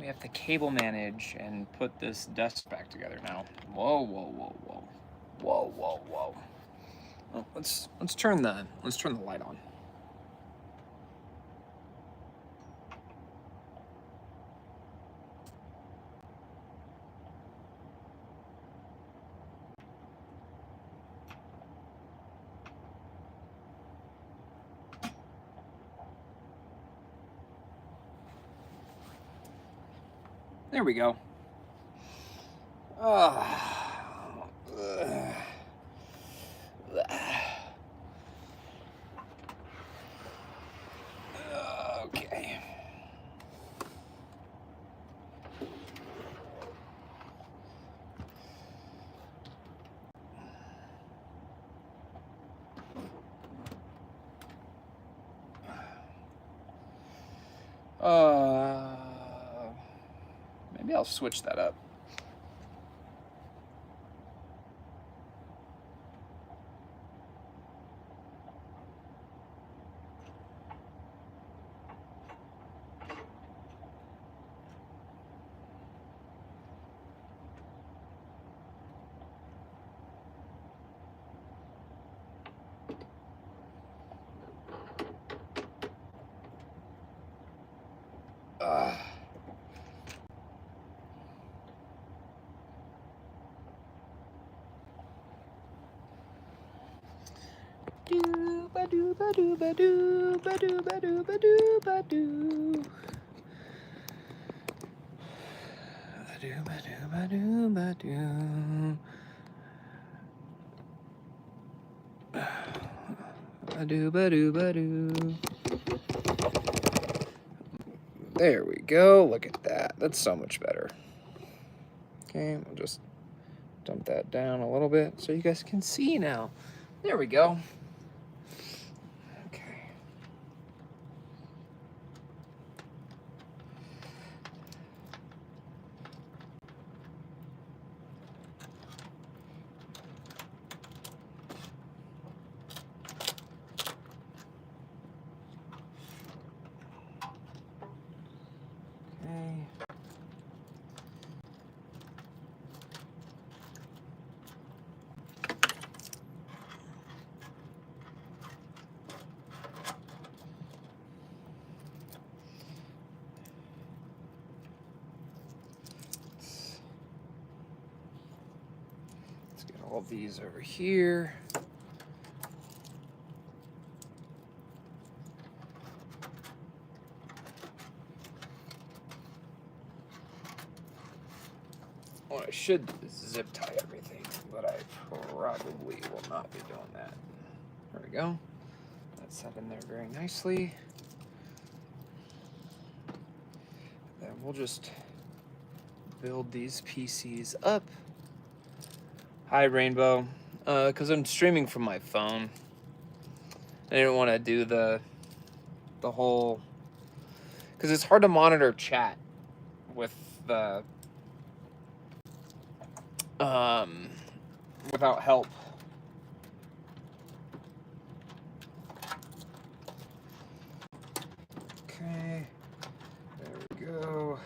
we have to cable manage and put this desk back together now. Whoa, whoa, whoa, whoa. Whoa, whoa, whoa. Oh, let's turn the light on. There we go. Okay. Maybe I'll switch that up. There we go. Look at that. That's so much better. Okay, we'll just dump that down a little bit so you guys can see now. There we go. Okay. All these over here. What I should do is zip tie everything, but I probably will not be doing that. There we go. That's set in there very nicely. Then we'll just build these PCs up. Hi, Rainbow. Because I'm streaming from my phone. I didn't want to do the whole... Because it's hard to monitor chat with the... without help. Okay. There we go.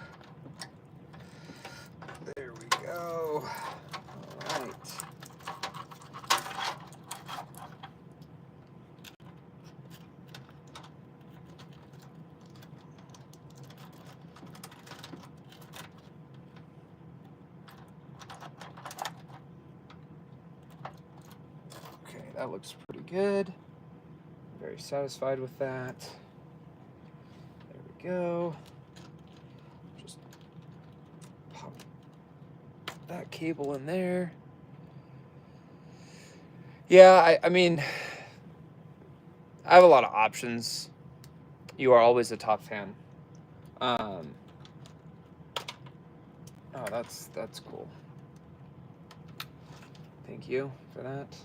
There we go. All right. Okay, that looks pretty good. Very satisfied with that. There we go. Just pop that cable in there. Yeah, I mean, I have a lot of options. You are always a top fan. Oh, that's cool. Thank you for that.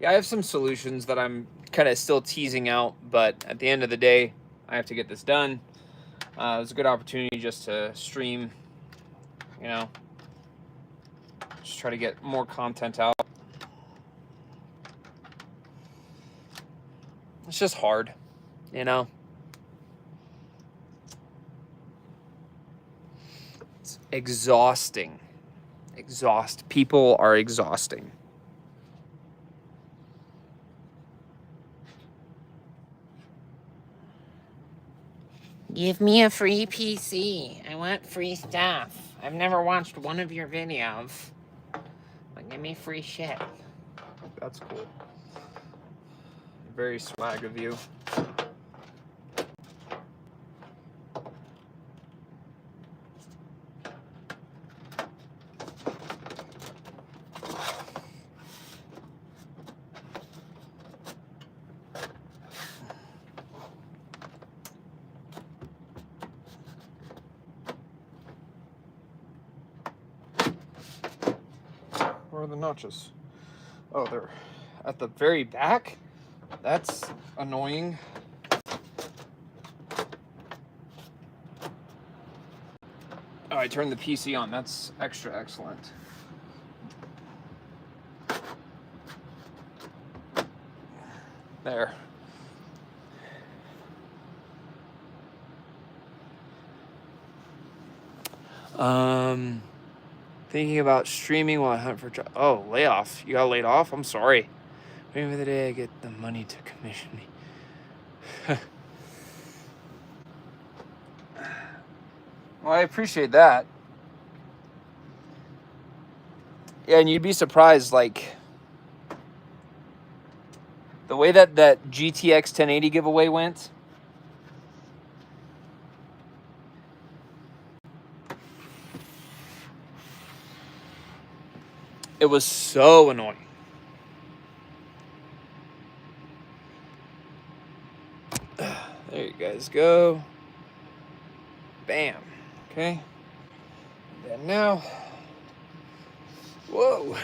Yeah, I have some solutions that I'm kind of still teasing out, but at the end of the day, I have to get this done. It was a good opportunity just to stream, you know, just try to get more content out. It's just hard, you know. It's exhausting. People are exhausting. Give me a free PC. I want free stuff. I've never watched one of your videos. But give me free shit. That's cool. Very swag of you. Where are the notches? Oh, they're at the very back? That's annoying. Oh, I turned the PC on. That's extra excellent. There. Thinking about streaming while I hunt for job. Oh, layoff. You got laid off? I'm sorry. Maybe the day I get the money to commission me. Well, I appreciate that. Yeah, and you'd be surprised, like, the way that GTX 1080 giveaway went. It was so annoying. There you guys go. Bam. Okay. And now, whoa.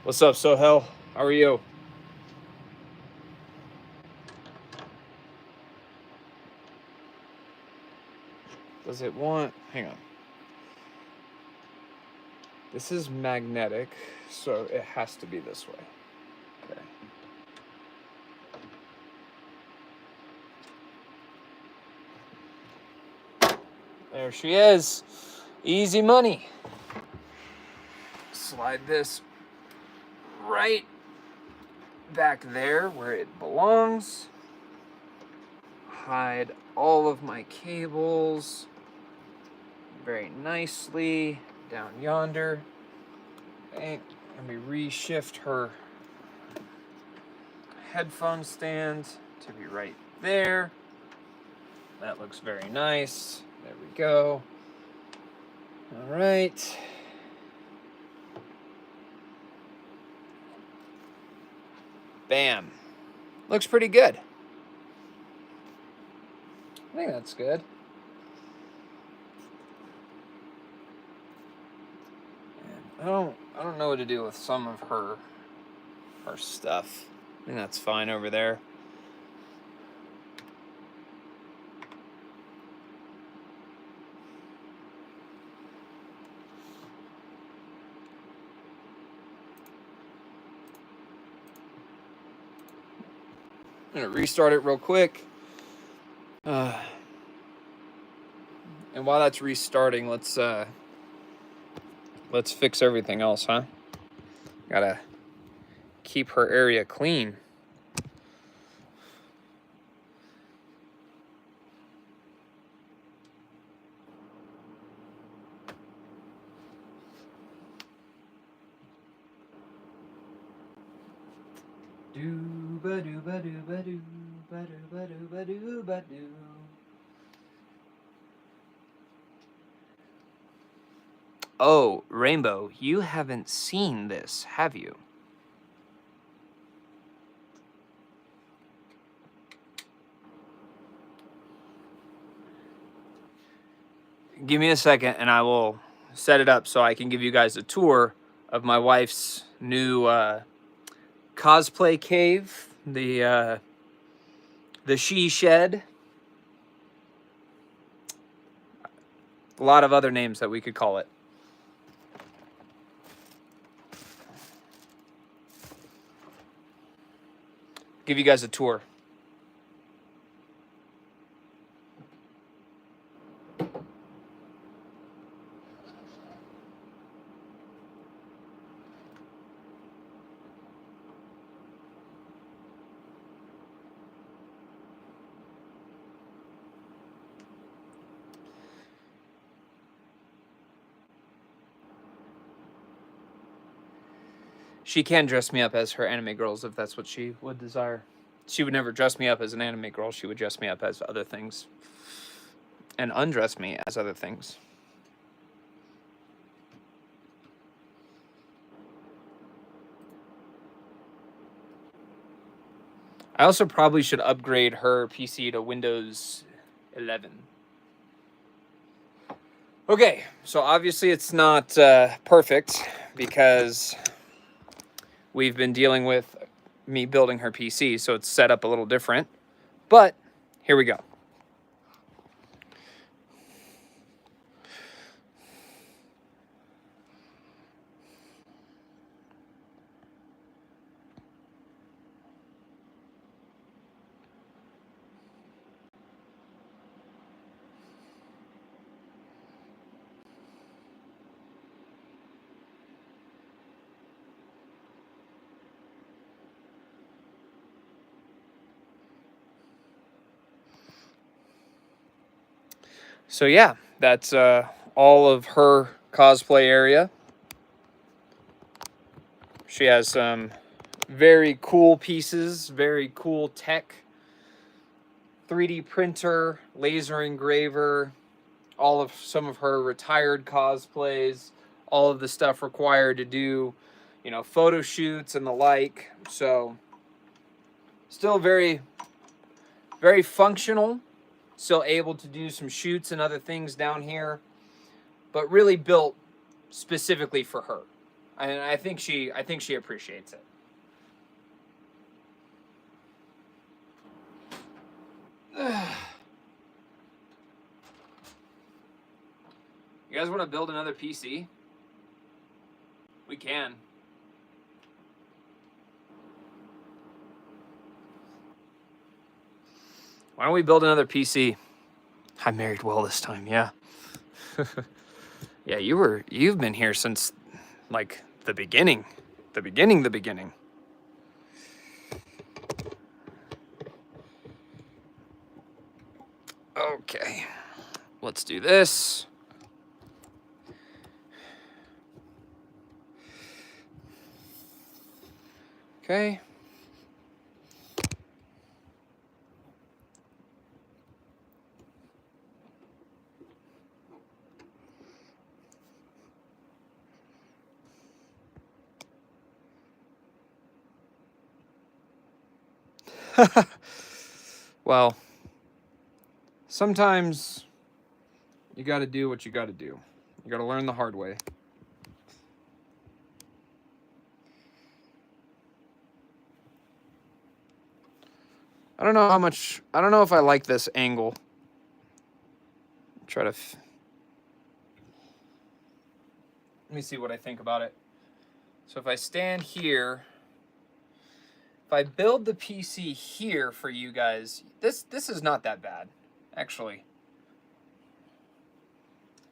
What's up, Sohel? How are you? Does it want, hang on. This is magnetic, so it has to be this way. Okay. There she is. Easy money. Slide this right back there where it belongs. Hide all of my cables very nicely down yonder. Okay. And we reshift her headphone stand to be right there. That looks very nice. There we go. All right. Bam. Looks pretty good. I think that's good. And I don't know what to do with some of her stuff. I think that's fine over there. I'm gonna restart it real quick. And while that's restarting, let's fix everything else, huh? Gotta keep her area clean. Oh, Rainbow, you haven't seen this, have you? Give me a second and I will set it up so I can give you guys a tour of my wife's new cosplay cave, the she shed. A lot of other names that we could call it. Give you guys a tour. She can dress me up as her anime girls if that's what she would desire. She would never dress me up as an anime girl. She would dress me up as other things. And undress me as other things. I also probably should upgrade her PC to Windows 11. Okay, so obviously it's not perfect because we've been dealing with me building her PC, so it's set up a little different. But here we go. So yeah, that's all of her cosplay area. She has some very cool pieces, very cool tech, 3D printer, laser engraver, all of some of her retired cosplays, all of the stuff required to do, you know, photo shoots and the like. So still very, very functional, still able to do some shoots and other things down here, but really built specifically for her. And I think she appreciates it. You guys want to build another PC? We can. Why don't we build another PC? I married well this time, yeah. Yeah, you've been here since like the beginning. The beginning. Okay. Let's do this. Okay. Well, sometimes you got to do what you got to do. You got to learn the hard way. I don't know if I like this angle. Try to... Let me see what I think about it. So if I stand here, if I build the PC here for you guys, this is not that bad, actually.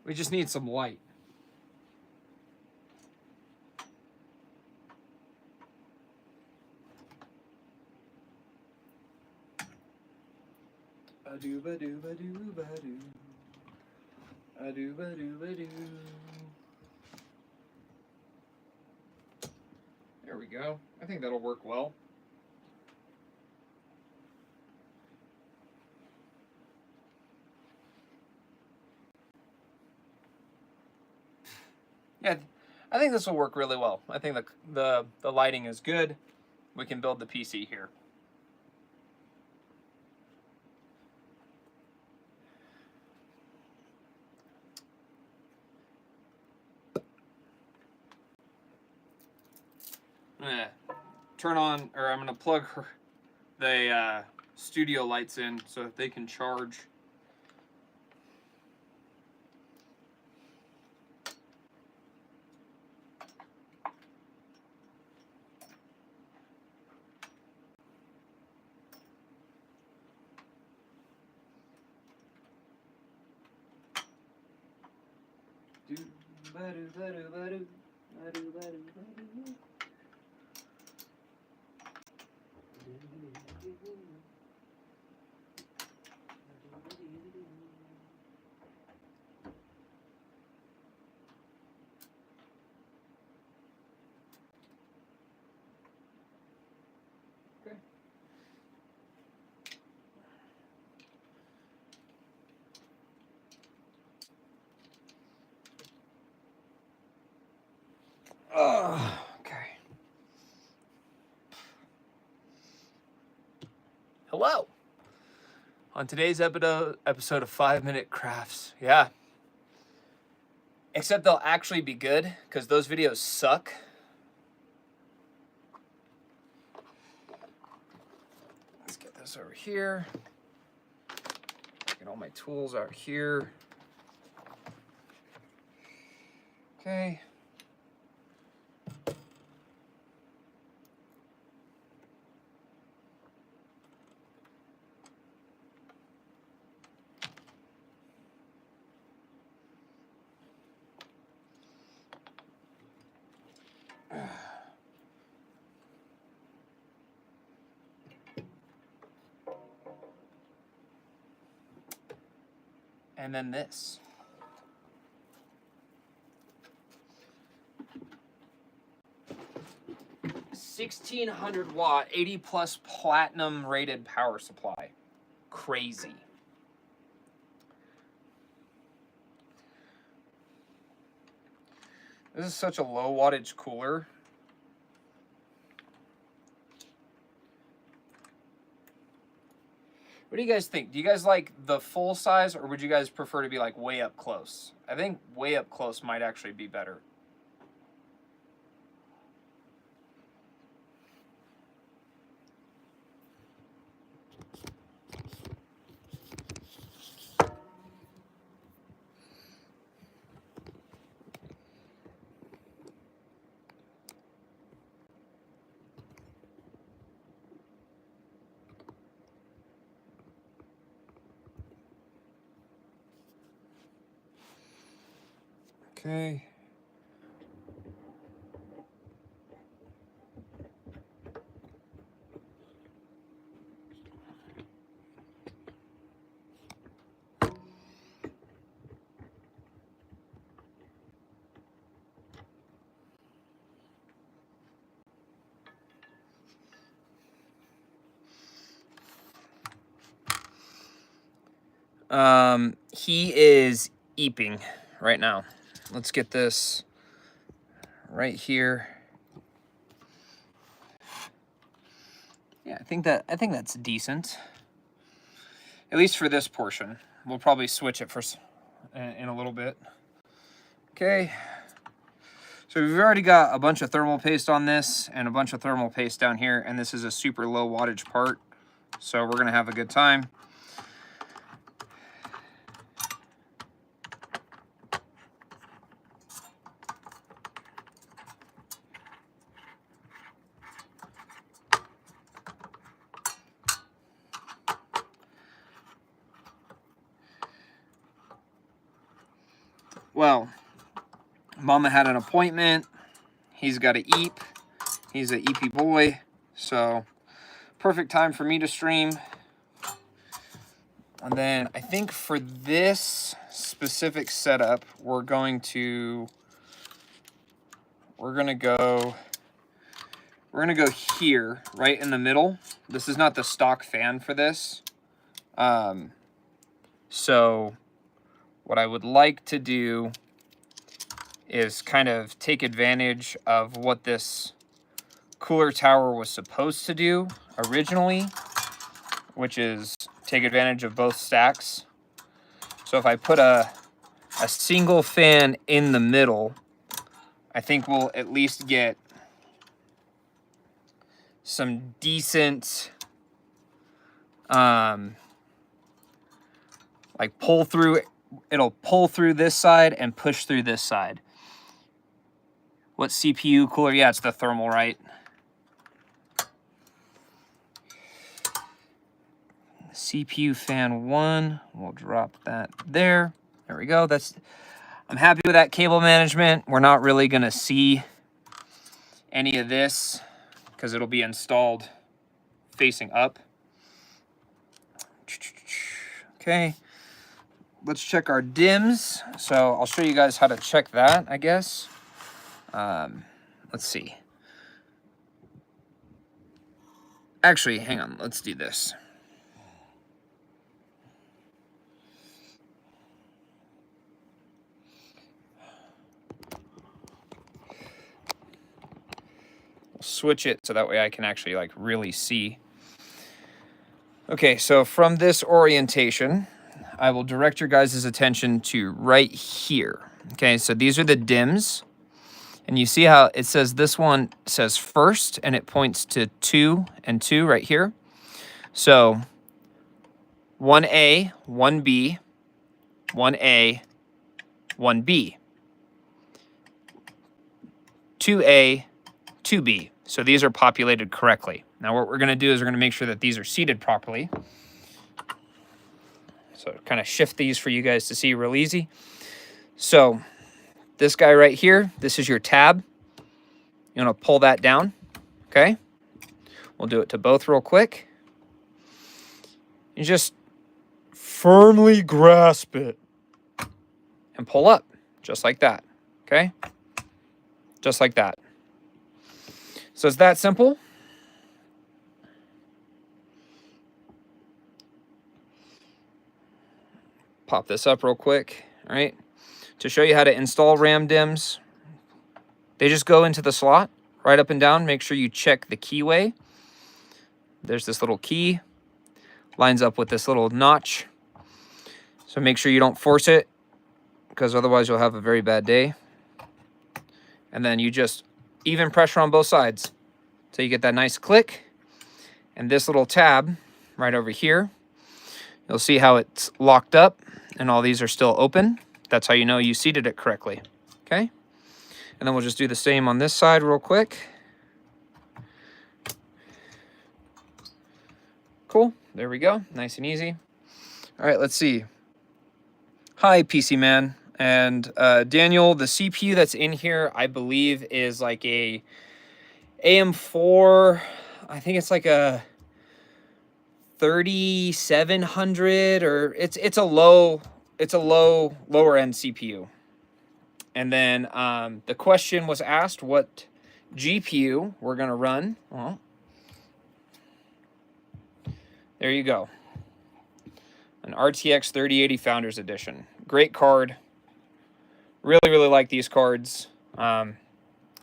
We just need some light. Ba-do-ba-do-ba-do-ba-do. Ba-do-ba-do-ba-do. There we go. I think that'll work well. Yeah, I think this will work really well. I think the lighting is good. We can build the PC here. Turn on, or I'm gonna plug the studio lights in so that they can charge. Okay. Hello. On today's episode of 5-Minute Crafts. Yeah. Except they'll actually be good, because those videos suck. Let's get this over here. Get all my tools out here. Okay. And then this. $1,600 watt, 80 plus platinum rated power supply. Crazy. This is such a low wattage cooler. What do you guys think? Do you guys like the full size, or would you guys prefer to be like way up close? I think way up close might actually be better. Okay. He is eeping right now. Let's get this right here. Yeah, I think that's decent. At least for this portion. We'll probably switch it in a little bit. Okay. So we've already got a bunch of thermal paste on this and a bunch of thermal paste down here, and this is a super low wattage part. So we're gonna have a good time. Well, Mama had an appointment. He's got to eep. He's an eepy boy. So, perfect time for me to stream. And then I think for this specific setup, we're gonna go here, right in the middle. This is not the stock fan for this. So what I would like to do is kind of take advantage of what this cooler tower was supposed to do originally, which is take advantage of both stacks. So if I put a single fan in the middle, I think we'll at least get some decent like pull through. It'll pull through this side and push through this side. What CPU cooler? Yeah, it's the thermal, right? CPU fan 1, we'll drop that there. There we go. I'm happy with that cable management. We're not really gonna see any of this because it'll be installed facing up. Okay, let's check our DIMMs. So I'll show you guys how to check that, I guess. Let's see. Actually, hang on, let's do this. switch it so that way I can actually like really see. Okay, so from this orientation, I will direct your guys' attention to right here. Okay, so these are the DIMMs. And you see how it says this one says first, and it points to 2 and 2 right here. So 1A, 1B, 1A, 1B. 2A, 2B. So these are populated correctly. Now what we're going to do is we're going to make sure that these are seated properly. So kind of shift these for you guys to see real easy. So this guy right here, this is your tab. You want to pull that down, okay? We'll do it to both real quick. You just firmly grasp it and pull up, just like that, okay? Just like that. So it's that simple. Pop this up real quick, all right? To show you how to install RAM DIMMs, they just go into the slot, right up and down. Make sure you check the keyway. There's this little key, lines up with this little notch. So make sure you don't force it, because otherwise you'll have a very bad day. And then you just even pressure on both sides so you get that nice click. And this little tab right over here, you'll see how it's locked up and all these are still open. That's how you know you seated it correctly, okay? And then we'll just do the same on this side real quick. Cool, there we go, nice and easy. All right, let's see. Hi, PC Man. And Daniel, the CPU that's in here, I believe is like a AM4, I think it's like a 3700, or it's a lower end CPU. And then the question was asked what GPU we're gonna run. Well, there you go. An RTX 3080 Founders Edition. Great card. Really like these cards. My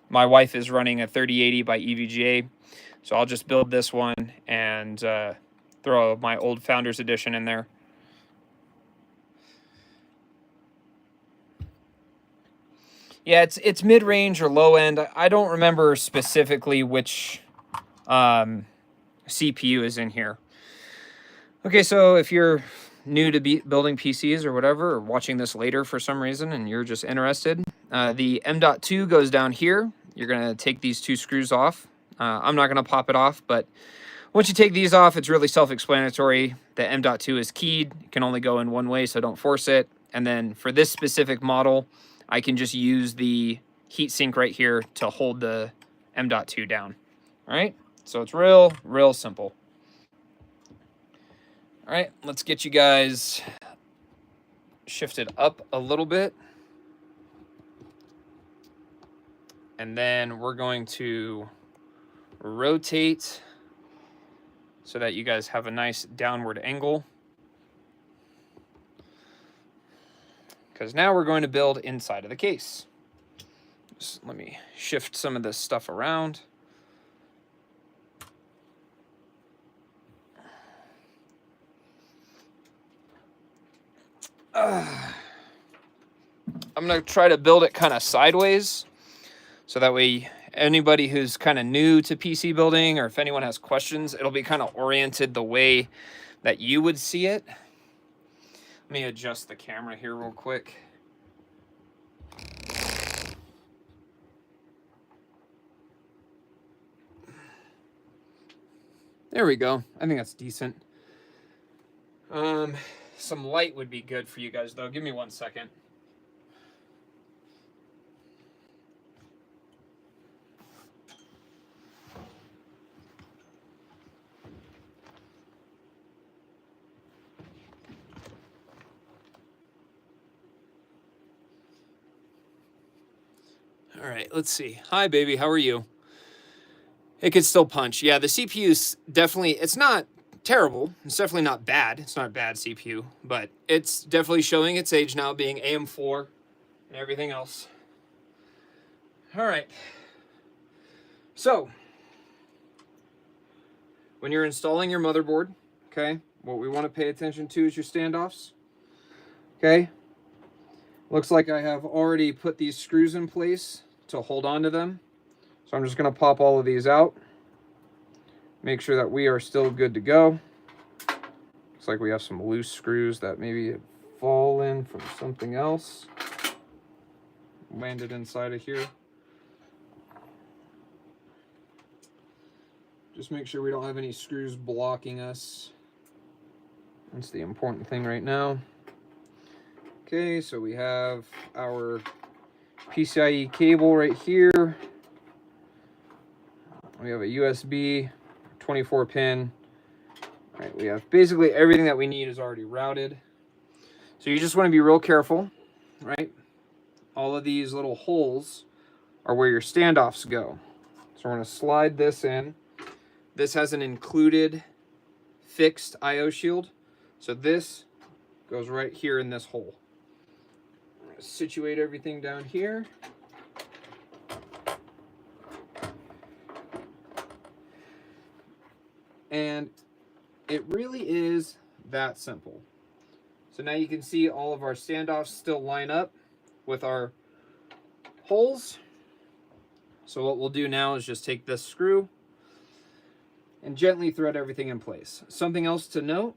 wife is running a 3080 by EVGA, so I'll just build this one and throw my old Founders Edition in there. Yeah, it's mid-range or low end. I don't remember specifically which CPU is in here. Okay, so if you're new to building PCs or whatever, or watching this later for some reason and you're just interested, the M.2 goes down here. You're going to take these two screws off. I'm not going to pop it off, but once you take these off, it's really self-explanatory. The M.2 is keyed. It can only go in one way, so don't force it. And then for this specific model, I can just use the heatsink right here to hold the M.2 down. All right, so it's real simple. All right, let's get you guys shifted up a little bit. And then we're going to rotate so that you guys have a nice downward angle. Because now we're going to build inside of the case. Just let me shift some of this stuff around. I'm going to try to build it kind of sideways, so that way anybody who's kind of new to PC building, or if anyone has questions, it'll be kind of oriented the way that you would see it. Let me adjust the camera here real quick. There we go. I think that's decent. Some light would be good for you guys, though. Give me 1 second. All right, let's see. Hi, baby. How are you? It could still punch. Yeah, the CPU is definitely, it's not terrible. It's definitely not bad. It's not a bad CPU, but it's definitely showing its age now, being AM4 and everything else. All right. So when you're installing your motherboard, okay, what we want to pay attention to is your standoffs. Okay, looks like I have already put these screws in place to hold on to them. So I'm just going to pop all of these out. Make sure that we are still good to go. Looks like we have some loose screws that maybe have fallen from something else. Landed inside of here. Just make sure we don't have any screws blocking us. That's the important thing right now. Okay, so we have our PCIe cable right here. We have a USB 24 pin. All right, we have basically everything that we need is already routed. So you just want to be real careful, right? All of these little holes are where your standoffs go. So we're going to slide this in. This has an included fixed I/O shield. So this goes right here in this hole. I'm going to situate everything down here. And it really is that simple. So now you can see all of our standoffs still line up with our holes. So what we'll do now is just take this screw and gently thread everything in place. Something else to note,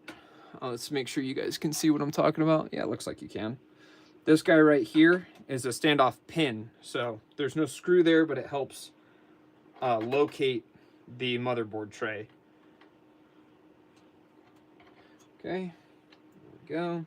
let's make sure you guys can see what I'm talking about. Yeah, it looks like you can. This guy right here is a standoff pin. So there's no screw there, but it helps locate the motherboard tray. Okay, there we go.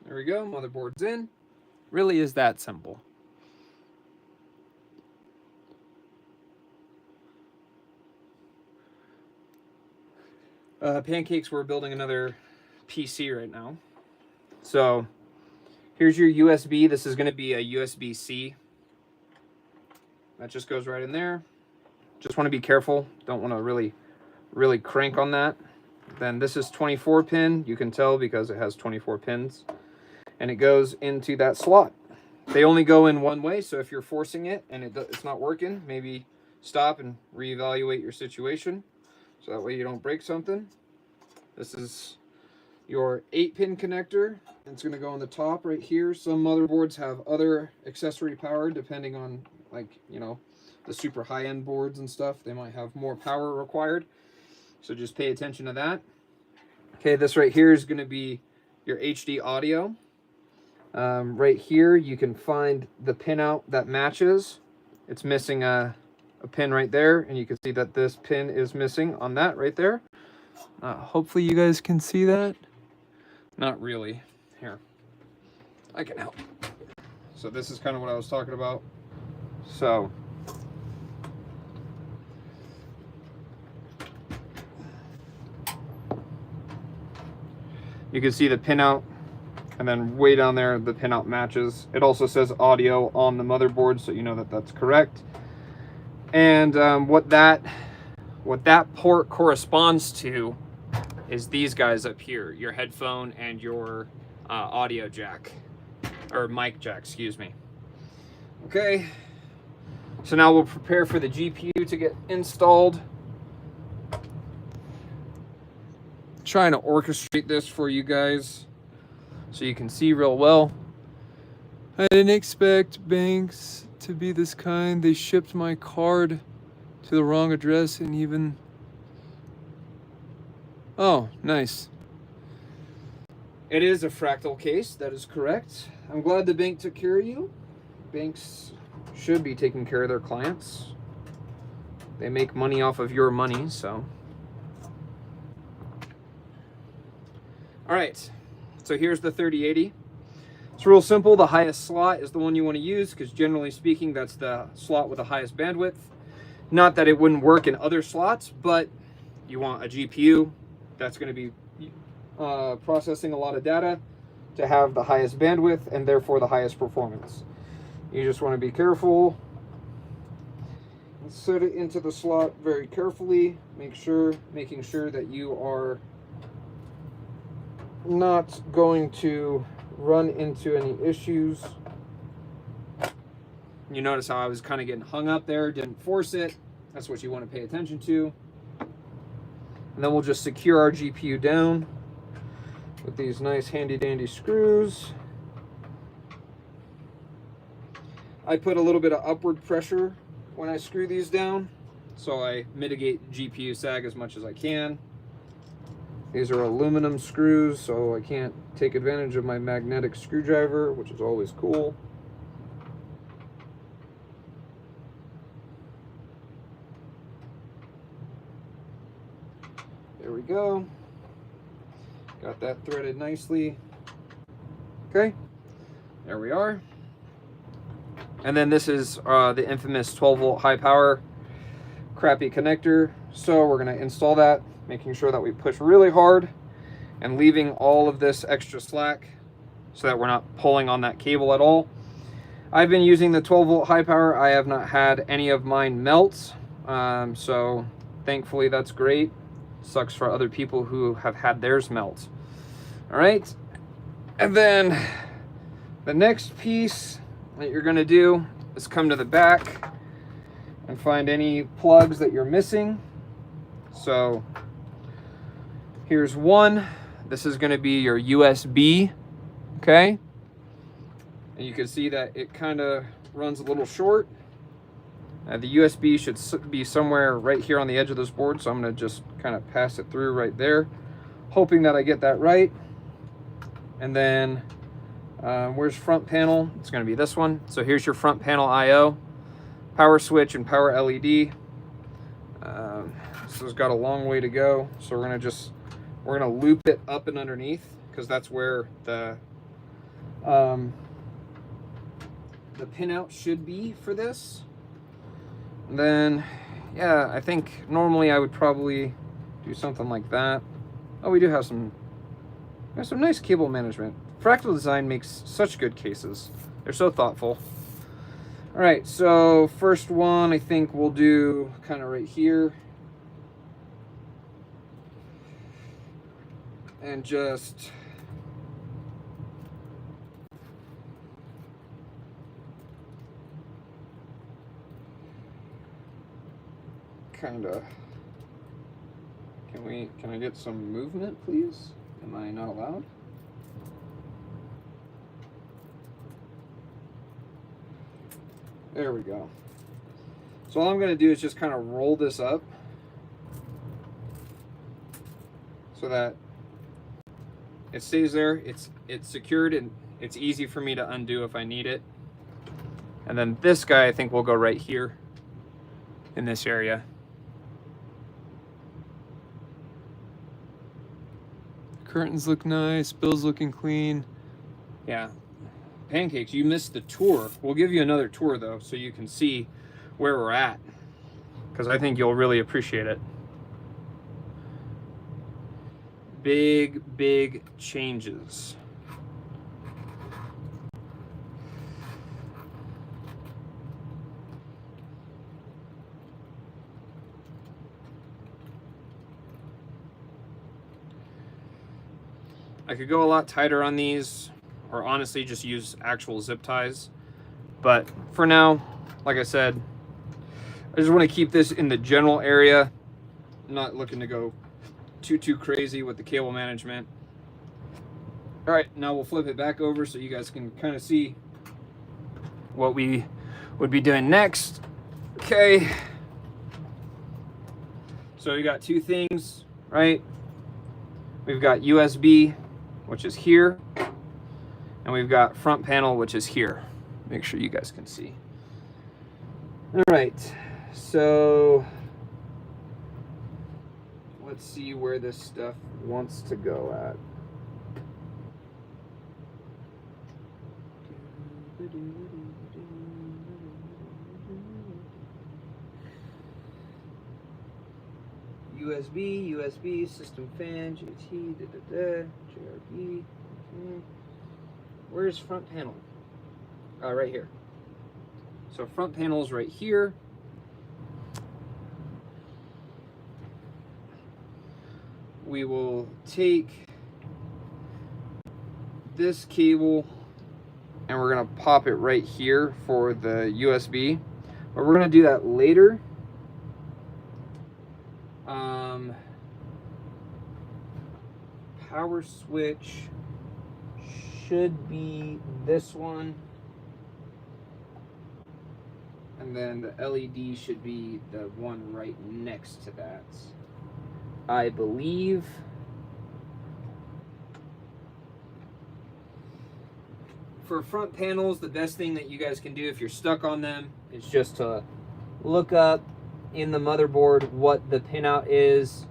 There we go, motherboard's in. Really is that simple. Pancakes, we're building another PC right now. So here's your USB. This is going to be a USB-C. That just goes right in there. Just want to be careful. Don't want to really crank on that. Then this is 24 pin. You can tell because it has 24 pins. And it goes into that slot. They only go in one way, so if you're forcing it and it's not working, maybe stop and reevaluate your situation, so that way you don't break something. This is your 8-pin connector. It's going to go on the top right here. Some motherboards have other accessory power depending on, like, you know, the super high-end boards and stuff. They might have more power required, so just pay attention to that. Okay, this right here is going to be your HD audio. Right here you can find the pinout that matches. It's missing a pin right there, and you can see that this pin is missing on that right there. Hopefully you guys can see that. Not really. Here, I can help. So this is kind of what I was talking about. So you can see the pinout. And then way down there, the pinout matches. It also says audio on the motherboard, so you know that that's correct. And what that port corresponds to is these guys up here, your headphone and your audio jack, or mic jack, excuse me. Okay, so now we'll prepare for the GPU to get installed. Trying to orchestrate this for you guys so you can see real well. I didn't expect banks to be this kind. They shipped my card to the wrong address and even... Oh, nice. It is a fractal case, that is correct. I'm glad the bank took care of you. Banks should be taking care of their clients. They make money off of your money, so... All right. So here's the 3080. It's real simple. The highest slot is the one you want to use because generally speaking, that's the slot with the highest bandwidth. Not that it wouldn't work in other slots, but you want a GPU that's going to be processing a lot of data to have the highest bandwidth and therefore the highest performance. You just want to be careful. Set it into the slot very carefully. Making sure that you are not going to run into any issues. You notice how I was kind of getting hung up there, didn't force it. That's what you want to pay attention to. And then we'll just secure our GPU down with these nice handy dandy screws. I put a little bit of upward pressure when I screw these down, so I mitigate GPU sag as much as I can. These are aluminum screws, so I can't take advantage of my magnetic screwdriver, which is always cool. There we go. Got that threaded nicely. Okay, there we are. And then this is the infamous 12-volt high power crappy connector. So we're going to install that, making sure that we push really hard and leaving all of this extra slack so that we're not pulling on that cable at all. I've been using the 12-volt high power. I have not had any of mine melt, so thankfully that's great. Sucks for other people who have had theirs melt. All right, and then the next piece that you're going to do is come to the back and find any plugs that you're missing. So here's one. This is going to be your USB, okay? And you can see that it kind of runs a little short. The USB should be somewhere right here on the edge of this board, so I'm going to just kind of pass it through right there, hoping that I get that right. And then where's front panel? It's going to be this one. So here's your front panel I/O, power switch and power LED. This has got a long way to go, so we're going to loop it up and underneath, because that's where the pinout should be for this. And then, yeah, I think normally I would probably do something like that. Oh, we do have some nice cable management. Fractal Design makes such good cases. They're so thoughtful. All right, so first one I think we'll do kind of right here. And just kind of, can I get some movement, please? Am I not allowed? There we go. So all I'm going to do is just kind of roll this up so that it stays there. It's secured and it's easy for me to undo if I need it. And then this guy I think will go right here in this area. Curtains look nice, bill's looking clean. Yeah. Pancakes, you missed the tour. We'll give you another tour though, so you can see where we're at, because I think you'll really appreciate it. Big changes. I could go a lot tighter on these, or honestly just use actual zip ties. But for now, like I said, I just want to keep this in the general area. I'm not looking to go too crazy with the cable management. All right, now we'll flip it back over so you guys can kind of see what we would be doing next. Okay. So we got two things, right? We've got USB, which is here, and we've got front panel, which is here. Make sure you guys can see. All right, so let's see where this stuff wants to go at. USB, USB, system fan, JT, JRB. Where's front panel? Right here. So front panel is right here. We will take this cable and we're gonna pop it right here for the USB, but we're gonna do that later. Power switch should be this one, and then the LED should be the one right next to that, I believe. For front panels, the best thing that you guys can do if you're stuck on them is just to look up in the motherboard what the pinout is.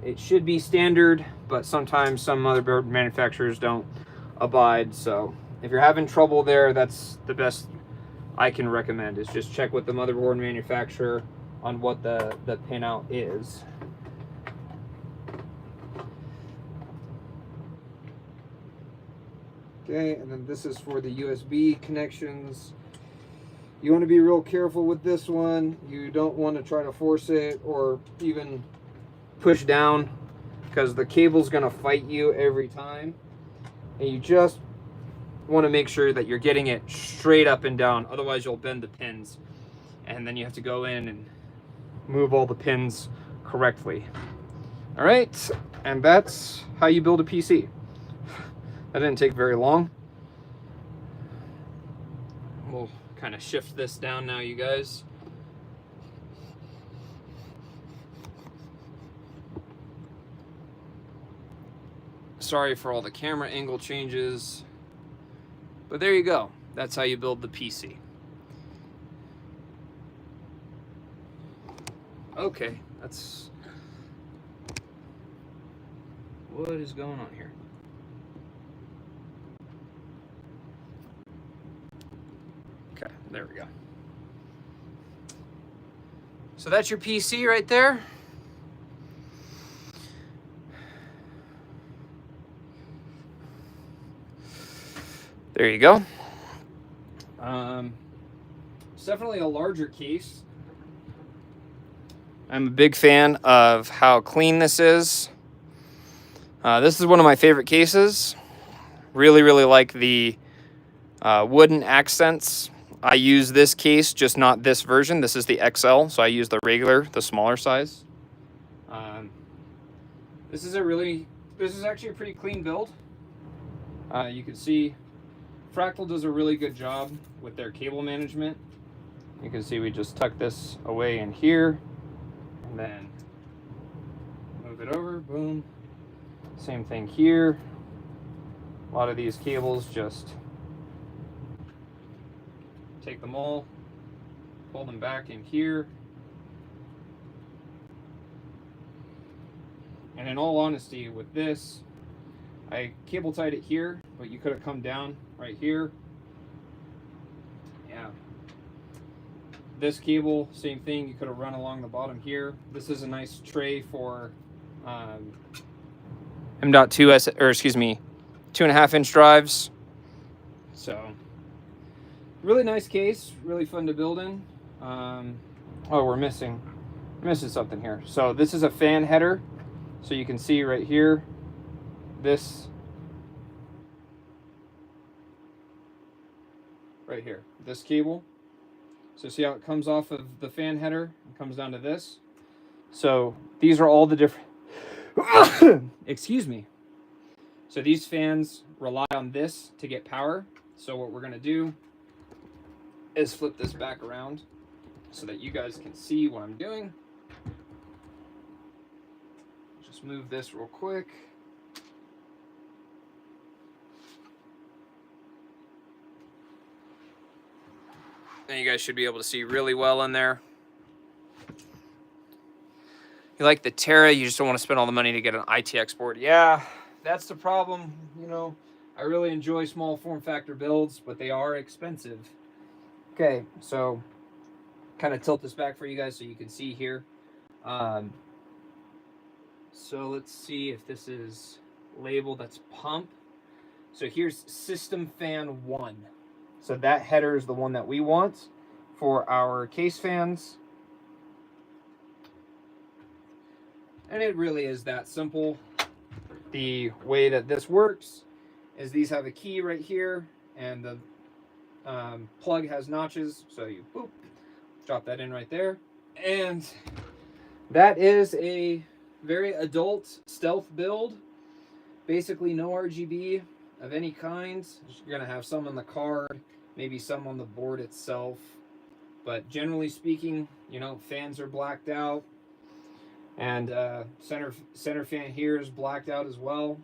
It should be standard, but sometimes some motherboard manufacturers don't abide. So if you're having trouble there, that's the best I can recommend, is just check with the motherboard manufacturer on what the pinout is. Okay, and then this is for the USB connections. You want to be real careful with this one. You don't want to try to force it or even push down, because the cable's going to fight you every time. And you just want to make sure that you're getting it straight up and down, otherwise you'll bend the pins, and then you have to go in and move all the pins correctly. All right, and that's how you build a PC. That didn't take very long. We'll kind of shift this down now, you guys. Sorry for all the camera angle changes, but there you go. That's how you build the PC. Okay, that's... what is going on here? Okay, there we go. So that's your PC right there. There you go. It's definitely a larger case. I'm a big fan of how clean this is. This is one of my favorite cases. Really, really like the wooden accents. I use this case, just not this version. This is the XL, so I use the regular, the smaller size. This is actually a pretty clean build. You can see Fractal does a really good job with their cable management. You can see we just tuck this away in here and then move it over, boom. Same thing here. A lot of these cables, just take them all, pull them back in here. And in all honesty, with this, I cable tied it here, but you could have come down right here. Yeah. This cable, same thing, you could have run along the bottom here. This is a nice tray for M.2 or excuse me, 2.5 inch drives. So really nice case, really fun to build in. Oh, we're missing something here. So this is a fan header. So you can see right here, this right here, this cable. So see how it comes off of the fan header and comes down to this. So these are all the different excuse me. So these fans rely on this to get power. So what we're gonna do is flip this back around so that you guys can see what I'm doing. Just move this real quick. Then you guys should be able to see really well in there. You like the Terra, you just don't want to spend all the money to get an ITX board. Yeah, that's the problem. You know, I really enjoy small form factor builds, but they are expensive. Okay, so kind of tilt this back for you guys so you can see here. So let's see if this is labeled. That's pump. So here's system fan 1. So that header is the one that we want for our case fans. And it really is that simple. The way that this works is these have a key right here, and the plug has notches. So you boop, drop that in right there. And that is a very adult stealth build. Basically no RGB of any kind. You're gonna have some on the card, maybe some on the board itself. But generally speaking, you know, fans are blacked out. And center fan here is blacked out as well.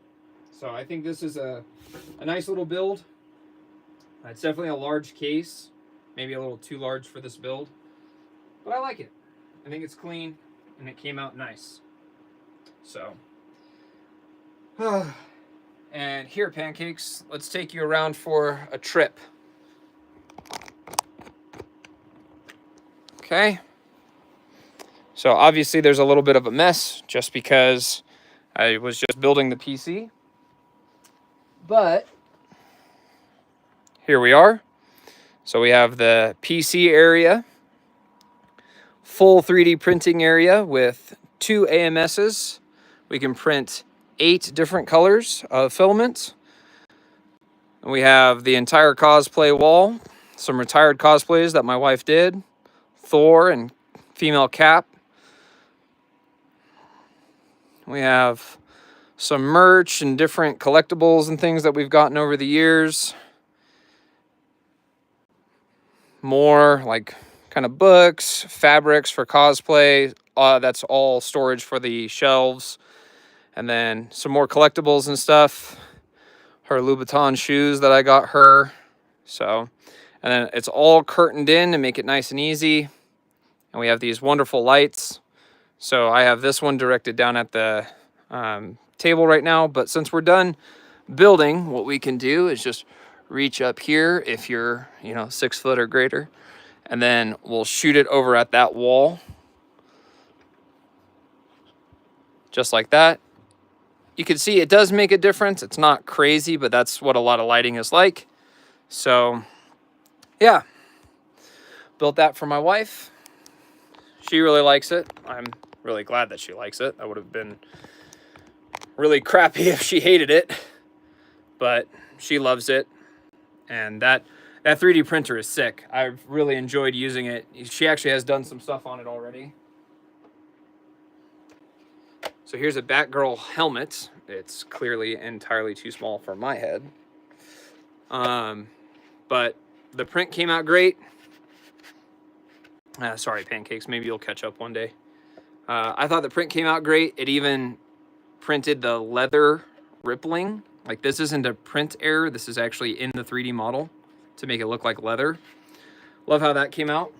So I think this is a nice little build. It's definitely a large case. Maybe a little too large for this build. But I like it. I think it's clean and it came out nice. So. And here, Pancakes, let's take you around for a trip. Okay. So obviously there's a little bit of a mess just because I was just building the PC. But here we are. So we have the PC area, full 3D printing area with 2 AMSs. We can print 8 different colors of filament. And we have the entire cosplay wall, some retired cosplays that my wife did, Thor and female Cap. We have some merch and different collectibles and things that we've gotten over the years. More like kind of books, fabrics for cosplay. That's all storage for the shelves. And then some more collectibles and stuff. Her Louboutin shoes that I got her. So, and then it's all curtained in to make it nice and easy. And we have these wonderful lights. So I have this one directed down at the table right now. But since we're done building, what we can do is just reach up here if you're, 6 foot or greater. And then we'll shoot it over at that wall. Just like that. You can see it does make a difference. It's not crazy, but that's what a lot of lighting is like. So, yeah. Built that for my wife. She really likes it. I'm really glad that she likes it. That would have been really crappy if she hated it. But she loves it. And that 3D printer is sick. I've really enjoyed using it. She actually has done some stuff on it already. So here's a Batgirl helmet. It's clearly entirely too small for my head. But the print came out great. Sorry, Pancakes. Maybe you'll catch up one day. I thought the print came out great. It even printed the leather rippling. Like, this isn't a print error. This is actually in the 3D model to make it look like leather. Love how that came out.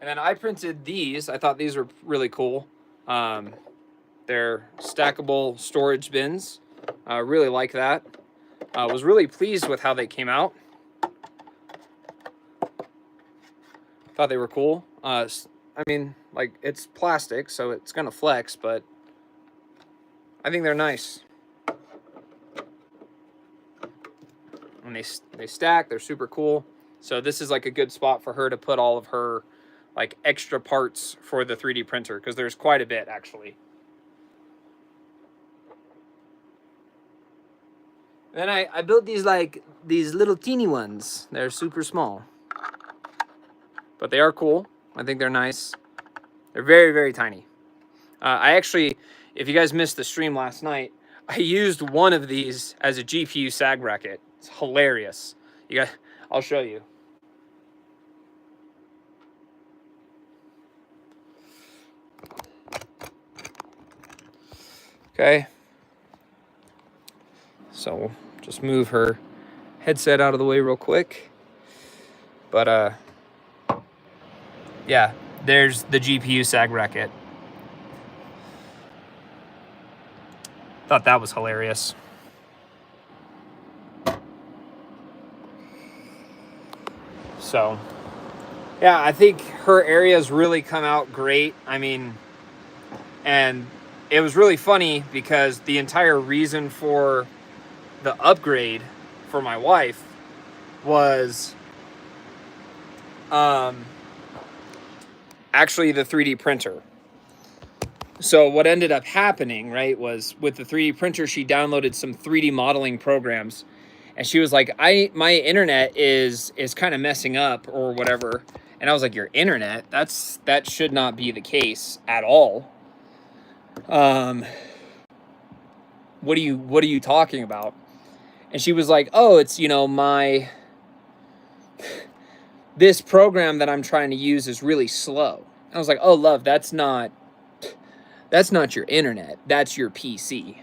And then I printed these. I thought these were really cool. They're stackable storage bins. I really like that. I was really pleased with how they came out. Thought they were cool. I mean, like, it's plastic, so it's gonna flex, but I think they're nice. And they stack. They're super cool. So this is like a good spot for her to put all of her like extra parts for the 3D printer, because there's quite a bit actually. Then I built these little teeny ones. They're super small, but they are cool. I think they're nice. They're very, very tiny. I actually, if you guys missed the stream last night, I used one of these as a GPU sag bracket. It's hilarious. I'll show you. Okay. So we'll just move her headset out of the way real quick. But yeah, there's the GPU sag bracket. Thought that was hilarious. So Yeah, I think her areas really come out great. I mean, and it was really funny because the entire reason for the upgrade for my wife was actually the 3D printer. So what ended up happening, right, was with the 3D printer, she downloaded some 3D modeling programs, and she was like, my internet is kind of messing up or whatever. And I was like, your internet? That should not be the case at all. What are you talking about? And she was like, oh, it's, my this program that I'm trying to use is really slow. I was like, oh, love, that's not your internet. That's your PC.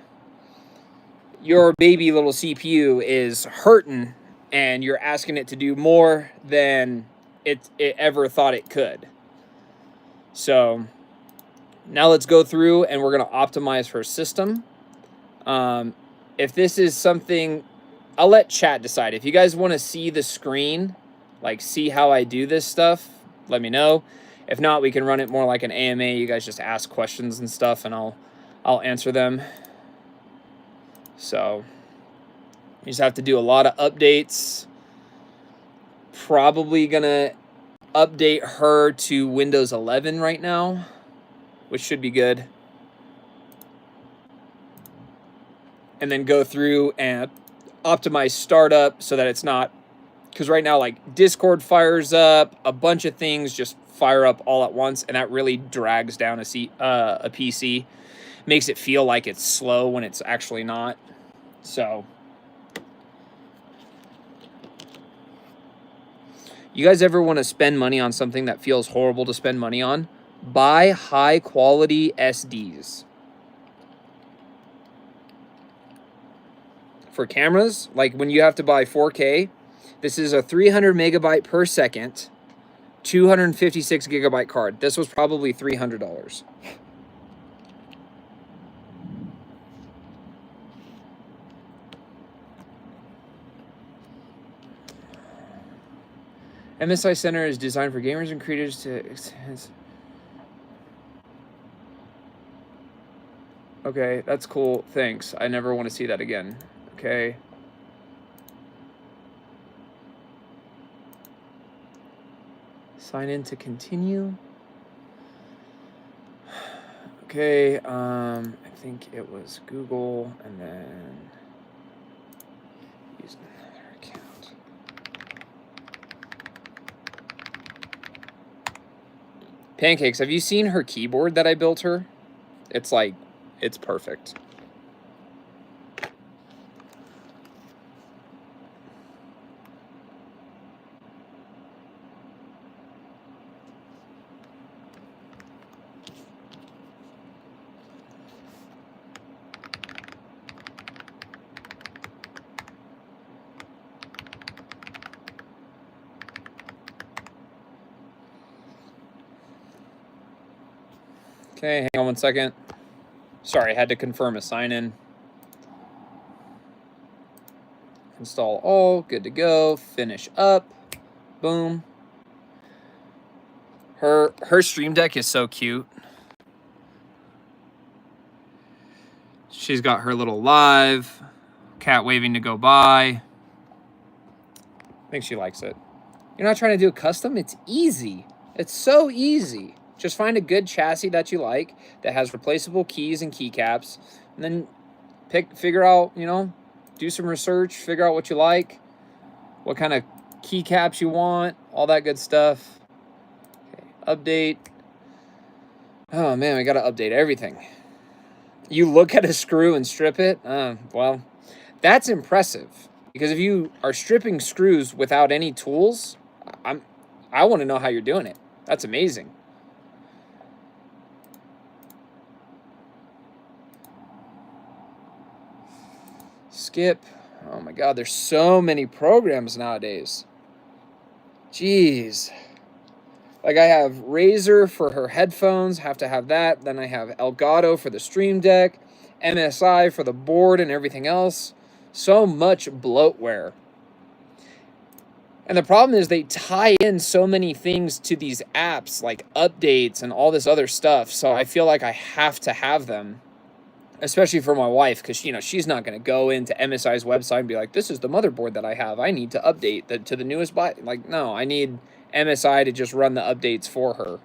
Your baby little CPU is hurting, and you're asking it to do more than it ever thought it could. So now let's go through and we're going to optimize her system. If this is something, I'll let chat decide. If you guys want to see the screen, like see how I do this stuff, let me know. If not, we can run it more like an AMA. You guys just ask questions and stuff, and I'll answer them. So you just have to do a lot of updates. Probably gonna update her to Windows 11 right now, which should be good. And then go through and optimize startup so that it's not, because right now, like, Discord fires up, a bunch of things just fire up all at once, and that really drags down a PC. Makes it feel like it's slow when it's actually not. So you guys ever want to spend money on something that feels horrible to spend money on? Buy high quality SDs. For cameras, like when you have to buy 4K, this is a 300 megabyte per second, 256 gigabyte card. This was probably $300. MSI Center is designed for gamers and creators to... Okay, that's cool. Thanks. I never want to see that again. Okay. Sign in to continue. Okay, I think it was Google, and then use another account. Pancakes, have you seen her keyboard that I built her? It's like, it's perfect. Okay, hang on 1 second. Sorry, I had to confirm a sign-in. Install all, good to go. Finish up. Boom. Her Stream Deck is so cute. She's got her little live, cat waving to go by. I think she likes it. You're not trying to do a custom? It's easy. It's so easy. Just find a good chassis that you like that has replaceable keys and keycaps, and then figure out, do some research, figure out what you like, what kind of keycaps you want, all that good stuff. Okay, update. Oh man, we got to update everything. You look at a screw and strip it? Well, that's impressive, because if you are stripping screws without any tools, I want to know how you're doing it. That's amazing. Skip. Oh my God, there's so many programs nowadays. Jeez. Like I have Razer for her headphones, have to have that. Then I have Elgato for the Stream Deck, MSI for the board and everything else. So much bloatware. And the problem is they tie in so many things to these apps, like updates and all this other stuff. So I feel like I have to have them, especially for my wife, because, you know, she's not going to go into MSI's website and be like, this is the motherboard that I have. I need to update to the newest Like, no, I need MSI to just run the updates for her.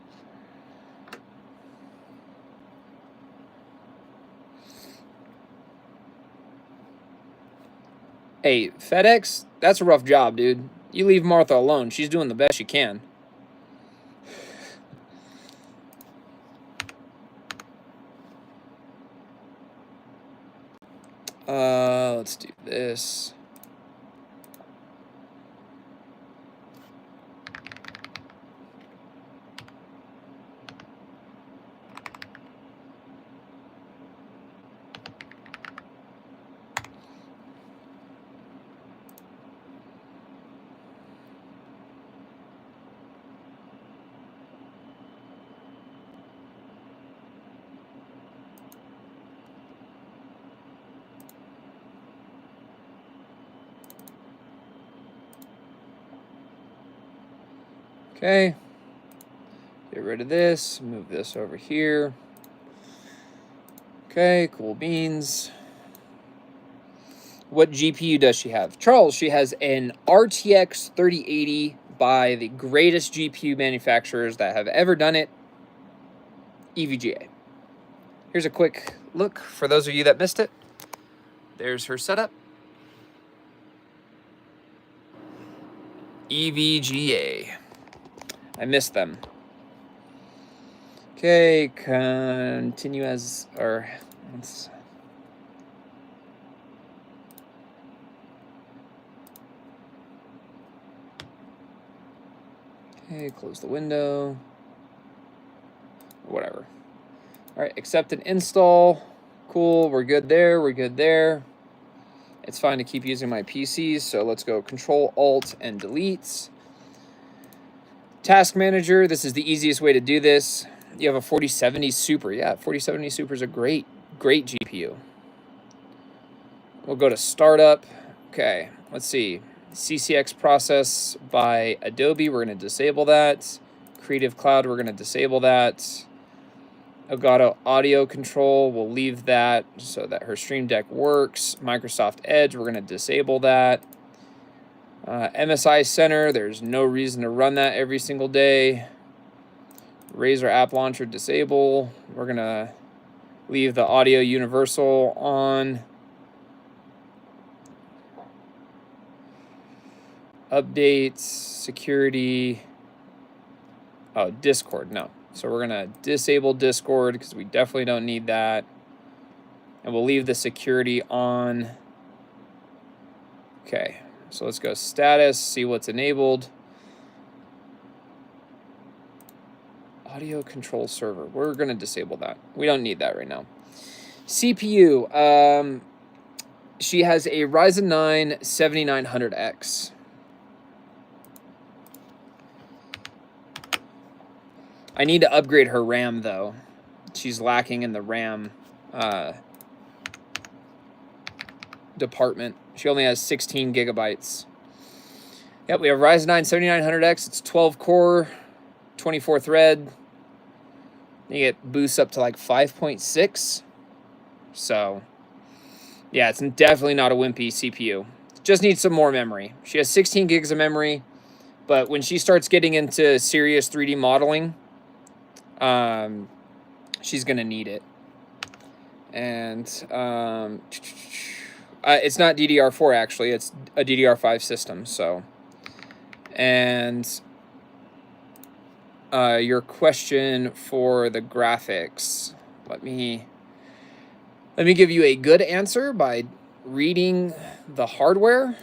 Hey, FedEx, that's a rough job, dude. You leave Martha alone. She's doing the best she can. Let's do this. Okay. Get rid of this. Move this over here. Okay, cool beans. What GPU does she have? Charles, she has an RTX 3080 by the greatest GPU manufacturers that have ever done it, EVGA. Here's a quick look for those of you that missed it. There's her setup. EVGA. I missed them. Okay, continue as, or let's. Okay, close the window. Whatever. All right, accept and install. Cool, we're good there, we're good there. It's fine to keep using my PCs, so let's go Control, Alt, and Delete. Task Manager, this is the easiest way to do this. You have a 4070 Super. Yeah, 4070 Super is a great GPU. We'll go to Startup. Okay, let's see. CCX Process by Adobe, we're going to disable that. Creative Cloud, we're going to disable that. Elgato Audio Control, we'll leave that so that her Stream Deck works. Microsoft Edge, we're going to disable that. MSI Center, there's no reason to run that every single day. Razer App Launcher, disable. We're going to leave the Audio Universal on. Updates, security. Oh, Discord, no. So we're going to disable Discord because we definitely don't need that. And we'll leave the security on. Okay, so let's go status, see what's enabled. Audio control server, we're going to disable that. We don't need that right now. CPU, she has a Ryzen 9 7900X. I need to upgrade her RAM, though. She's lacking in the RAM department. She only has 16 gigabytes. Yep, we have Ryzen 9 7900X. It's 12 core, 24 thread. You get boosts up to like 5.6. So, yeah, it's definitely not a wimpy CPU. Just needs some more memory. She has 16 gigs of memory, but when she starts getting into serious 3D modeling, she's gonna need it. And it's not DDR4 actually, it's a DDR5 system. So, and your question for the graphics, let me give you a good answer by reading the hardware.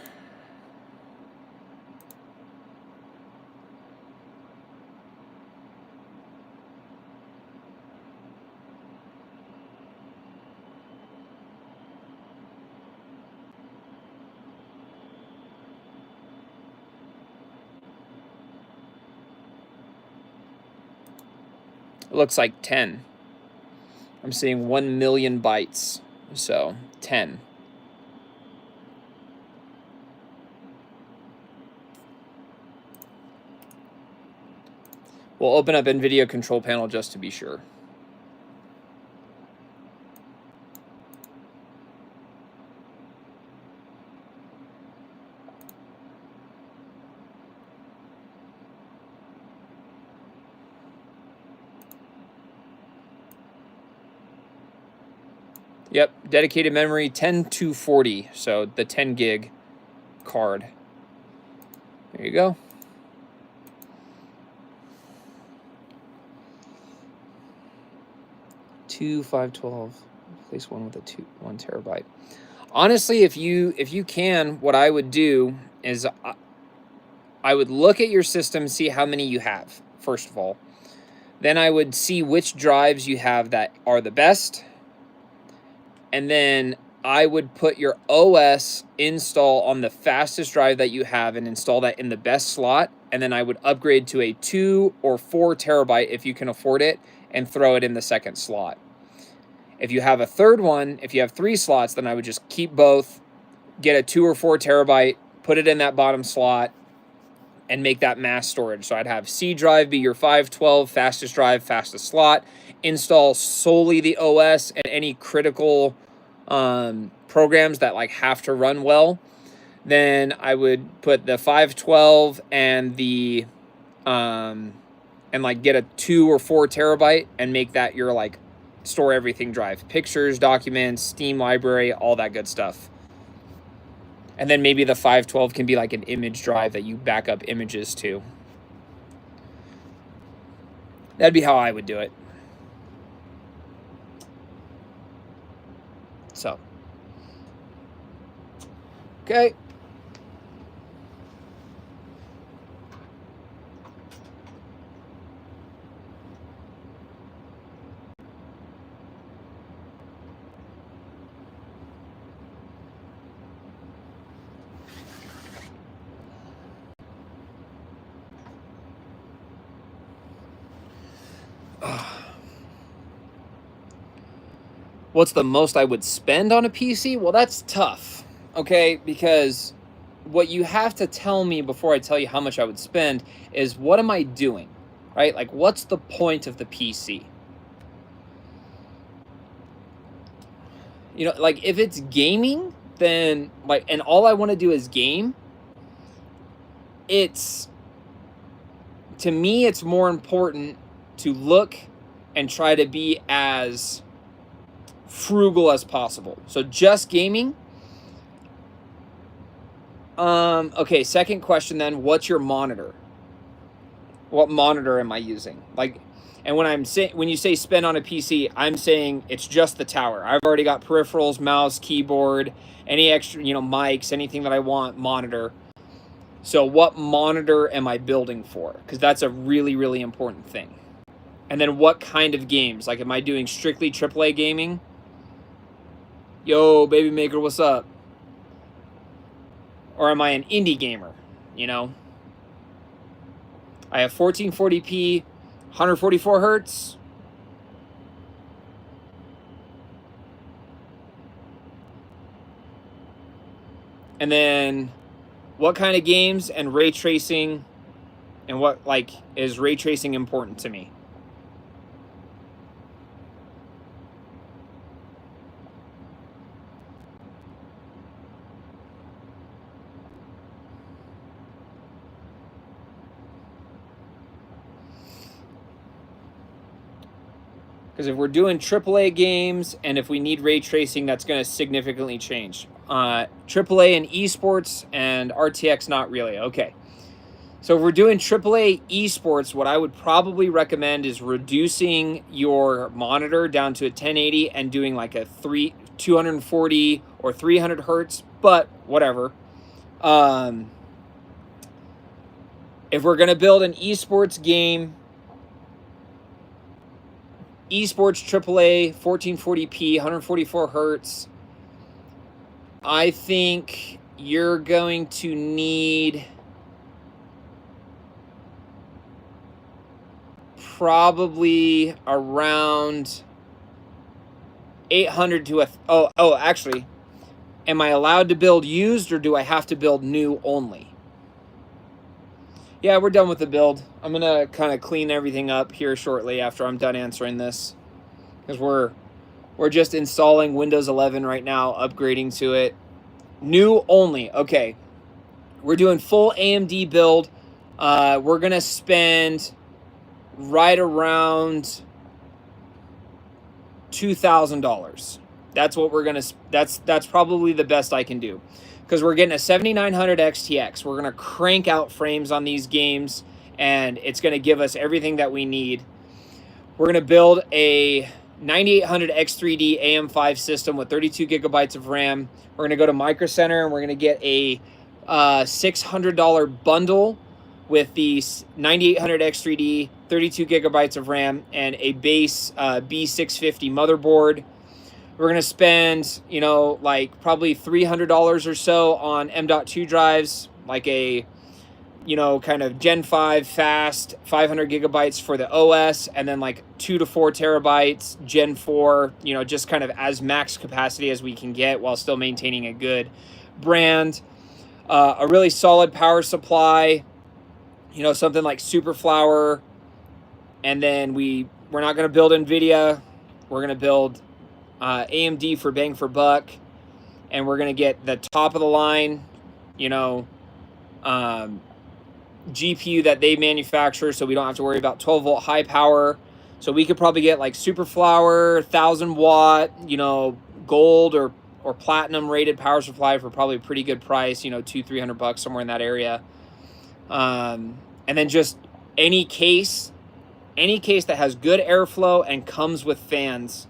It looks like 10. I'm seeing 1 million bytes, so 10. We'll open up NVIDIA control panel just to be sure. Yep, dedicated memory 10/240, so the 10 gig card. There you go. Two 512. Replace one with a 1 terabyte. Honestly, if you can, what I would do is I would look at your system, see how many you have, first of all. Then I would see which drives you have that are the best. And then I would put your OS install on the fastest drive that you have and install that in the best slot. And then I would upgrade to a 2 or 4 terabyte if you can afford it and throw it in the second slot. If you have a third one, if you have 3 slots, then I would just keep both, get a 2 or 4 terabyte, put it in that bottom slot, and make that mass storage. So I'd have C drive be your 512 fastest drive, fastest slot, install solely the OS and any critical programs that like have to run well. Then I would put the 512 and the and like get a 2 or 4 terabyte and make that your like store everything drive, pictures, documents, Steam library, all that good stuff. And then maybe the 512 can be like an image drive that you back up images to. That'd be how I would do it. So, okay. What's the most I would spend on a PC? Well, that's tough, okay? Because what you have to tell me before I tell you how much I would spend is what am I doing, right? Like, what's the point of the PC? You know, like if it's gaming, then like, and all I want to do is game, to me, it's more important to look and try to be as frugal as possible. So just gaming. Okay, second question then, what's your monitor? What monitor am I using? Like, and when you say spend on a PC, I'm saying it's just the tower. I've already got peripherals, mouse, keyboard, any extra, mics, anything that I want, monitor. So what monitor am I building for? Because that's a really, really important thing. And then what kind of games? Like, am I doing strictly AAA gaming? Yo, Baby Maker, what's up? Or am I an indie gamer? I have 1440p, 144 hertz. And then what kind of games and ray tracing, and what is ray tracing important to me? Because if we're doing AAA games and if we need ray tracing, that's going to significantly change. AAA and esports and RTX, not really. Okay. So if we're doing AAA esports, what I would probably recommend is reducing your monitor down to a 1080 and doing like a 240 or 300 hertz, but whatever. If we're going to build an esports game, esports AAA, 1440p, 144 hertz, I think you're going to need probably around 800 to actually, am I allowed to build used or do I have to build new only? Yeah, we're done with the build. I'm gonna kind of clean everything up here shortly after I'm done answering this, because we're just installing Windows 11 right now, upgrading to it. New only. Okay, we're doing full AMD build. We're gonna spend right around $2,000. That's what we're gonna. That's probably the best I can do, because we're getting a 7900 XTX. We're gonna crank out frames on these games, and it's gonna give us everything that we need. We're gonna build a 9800 X3D AM5 system with 32 gigabytes of RAM. We're gonna go to Micro Center and we're gonna get a $600 bundle with the 9800 X3D, 32 gigabytes of RAM, and a base B650 motherboard. We're going to spend, you know, like probably $300 or so on M.2 drives, like a, you know, kind of Gen 5 fast 500 gigabytes for the OS, and then like 2 to 4 terabytes Gen 4, you know, just kind of as max capacity as we can get while still maintaining a good brand. A really solid power supply, you know, something like Superflower. And then we're not going to build NVIDIA. We're going to build AMD for bang for buck. And we're going to get the top of the line, you know, GPU that they manufacture, so we don't have to worry about 12 volt high power. So we could probably get like Superflower, 1000 watt, you know, gold or platinum rated power supply for probably a pretty good price, you know, $200-300 somewhere in that area. And then just any case that has good airflow and comes with fans.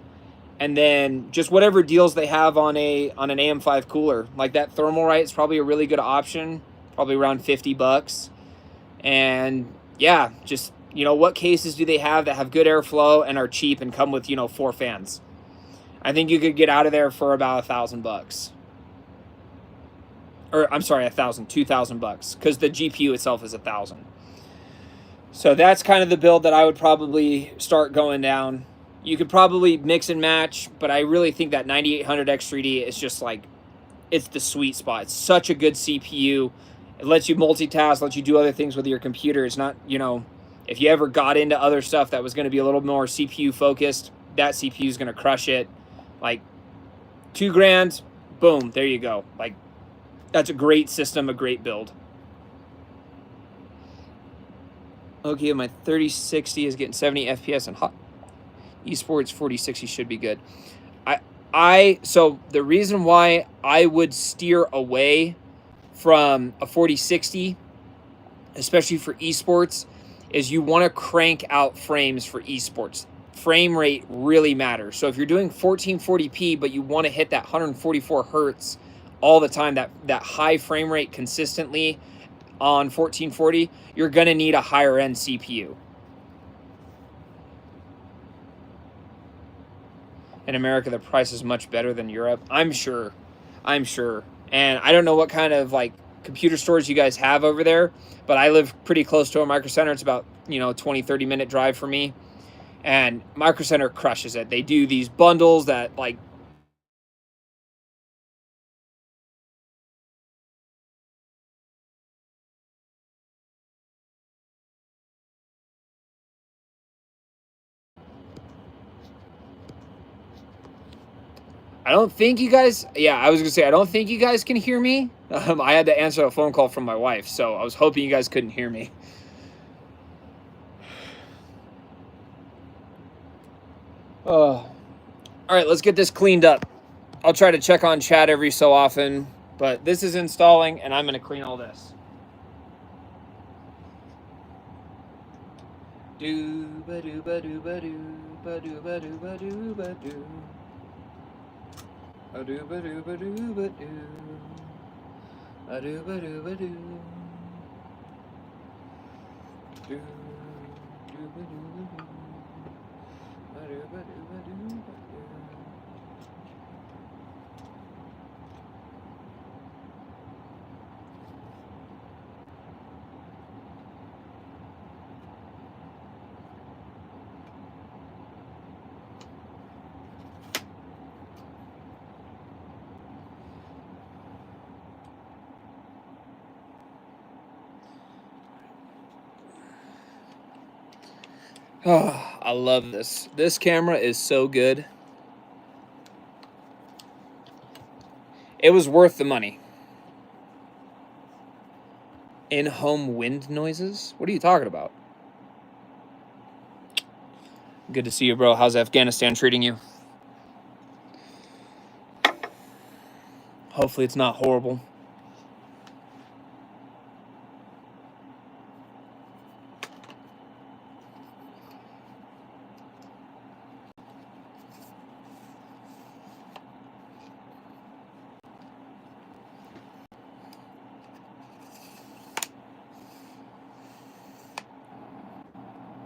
And then just whatever deals they have on an AM5 cooler, like that Thermalright is probably a really good option, probably around $50. And yeah, just, you know, what cases do they have that have good airflow and are cheap and come with, you know, 4 fans? I think you could get out of there for about $1,000. Or I'm sorry, $2,000, because the GPU itself is $1,000. So that's kind of the build that I would probably start going down. You could probably mix and match, but I really think that 9800 X3D is just like, it's the sweet spot. It's such a good CPU. It lets you multitask, lets you do other things with your computer. It's not, you know, if you ever got into other stuff that was going to be a little more CPU focused, that CPU is going to crush it. Like $2,000, boom, there you go. Like, that's a great system, a great build. Okay, my 3060 is getting 70 FPS and hot. Esports 4060 should be good. So the reason why I would steer away from a 4060, especially for esports, is you want to crank out frames for esports. Frame rate really matters. So if you're doing 1440p, but you want to hit that 144 hertz all the time, that high frame rate consistently on 1440, you're going to need a higher end CPU. In America, the price is much better than Europe. I'm sure. And I don't know what kind of like computer stores you guys have over there, but I live pretty close to a Micro Center. It's about, you know, 20-30 minute drive for me. And Micro Center crushes it. They do these bundles that like, I don't think you guys, yeah, I was gonna say, I don't think you guys can hear me. I had to answer a phone call from my wife, so I was hoping you guys couldn't hear me. All right, let's get this cleaned up. I'll try to check on chat every so often, but this is installing and I'm gonna clean all this. Do ba do ba do ba do ba do ba do ba do ba do. A do ba do ba do ba do. A do ba do ba do. Do do ba do ba do. A do ba do ba do ba do. Oh, I love this. This camera is so good. It was worth the money. In-home wind noises? What are you talking about? Good to see you, bro. How's Afghanistan treating you? Hopefully it's not horrible.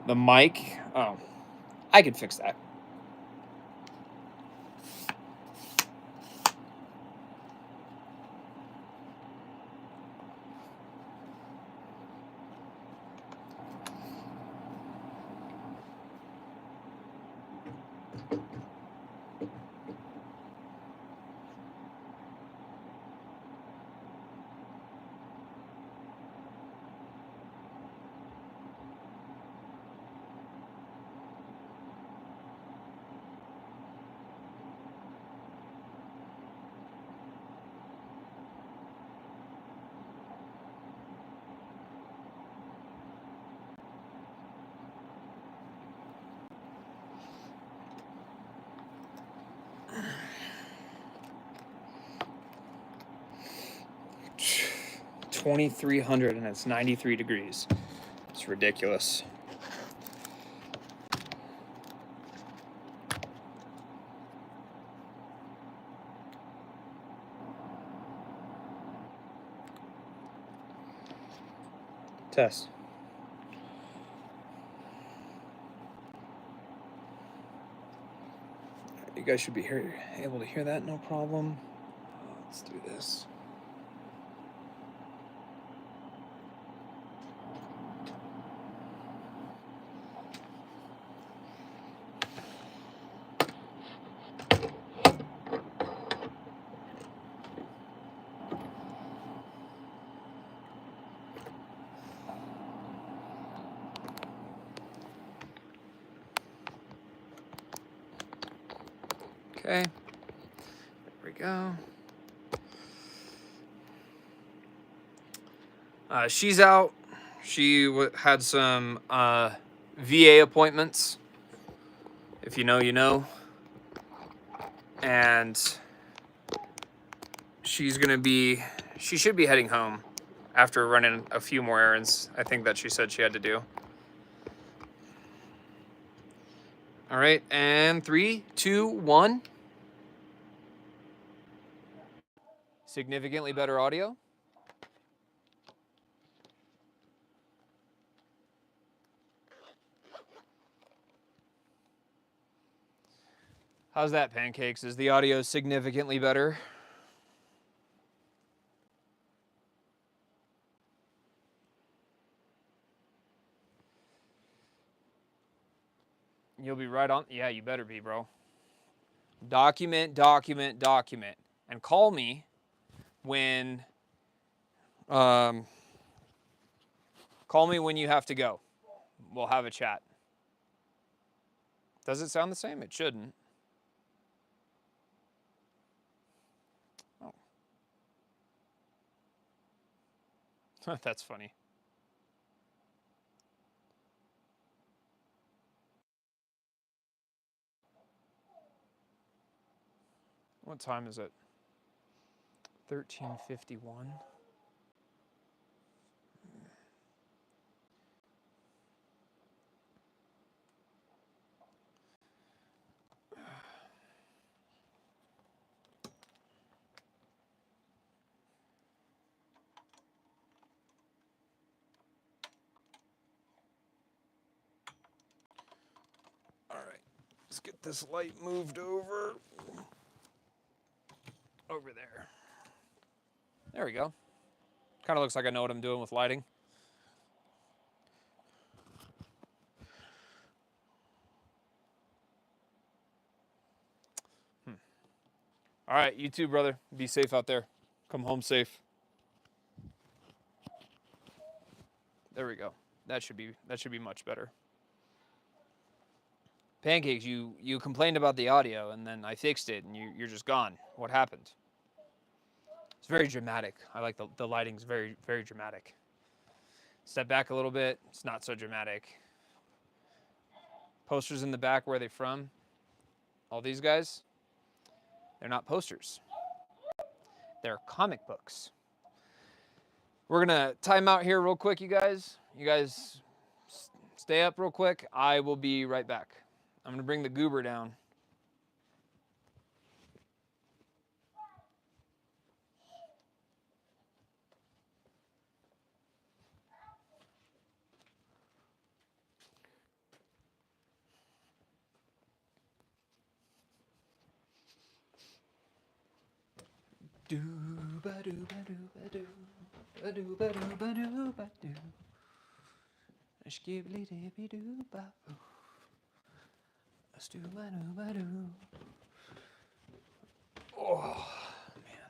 The mic? Oh, I could fix that. $2,300 and it's 93 degrees. It's ridiculous. Test. You guys should be able to hear that, no problem. Let's do this. Okay, there we go. She's out. She had some VA appointments. If you know, you know. And she should be heading home after running a few more errands, I think that she said she had to do. All right, and 3, 2, 1. Significantly better audio. How's that, Pancakes? Is the audio significantly better? You'll be right on. Yeah, you better be, bro. Document, document, document. And call me when call me when you have to go. We'll have a chat. Does it sound the same? It shouldn't. Oh. That's funny. What time is it? 13:51. All right, let's get this light moved over there. There we go. Kind of looks like I know what I'm doing with lighting. All right, you too, brother. Be safe out there. Come home safe. There we go. That should be much better. Pancakes, you complained about the audio, and then I fixed it, and you're just gone. What happened? It's very dramatic. I like the lighting's very, very dramatic. Step back a little bit. It's not so dramatic. Posters in the back, where are they from? All these guys, they're not posters. They're comic books. We're gonna time out here real quick, you guys. You guys stay up real quick. I will be right back. I'm gonna bring the goober down. Do ba do ba do ba do ba do ba do ba do ba do. Skibly dippy do ba boo. Do ba do ba do. Oh man.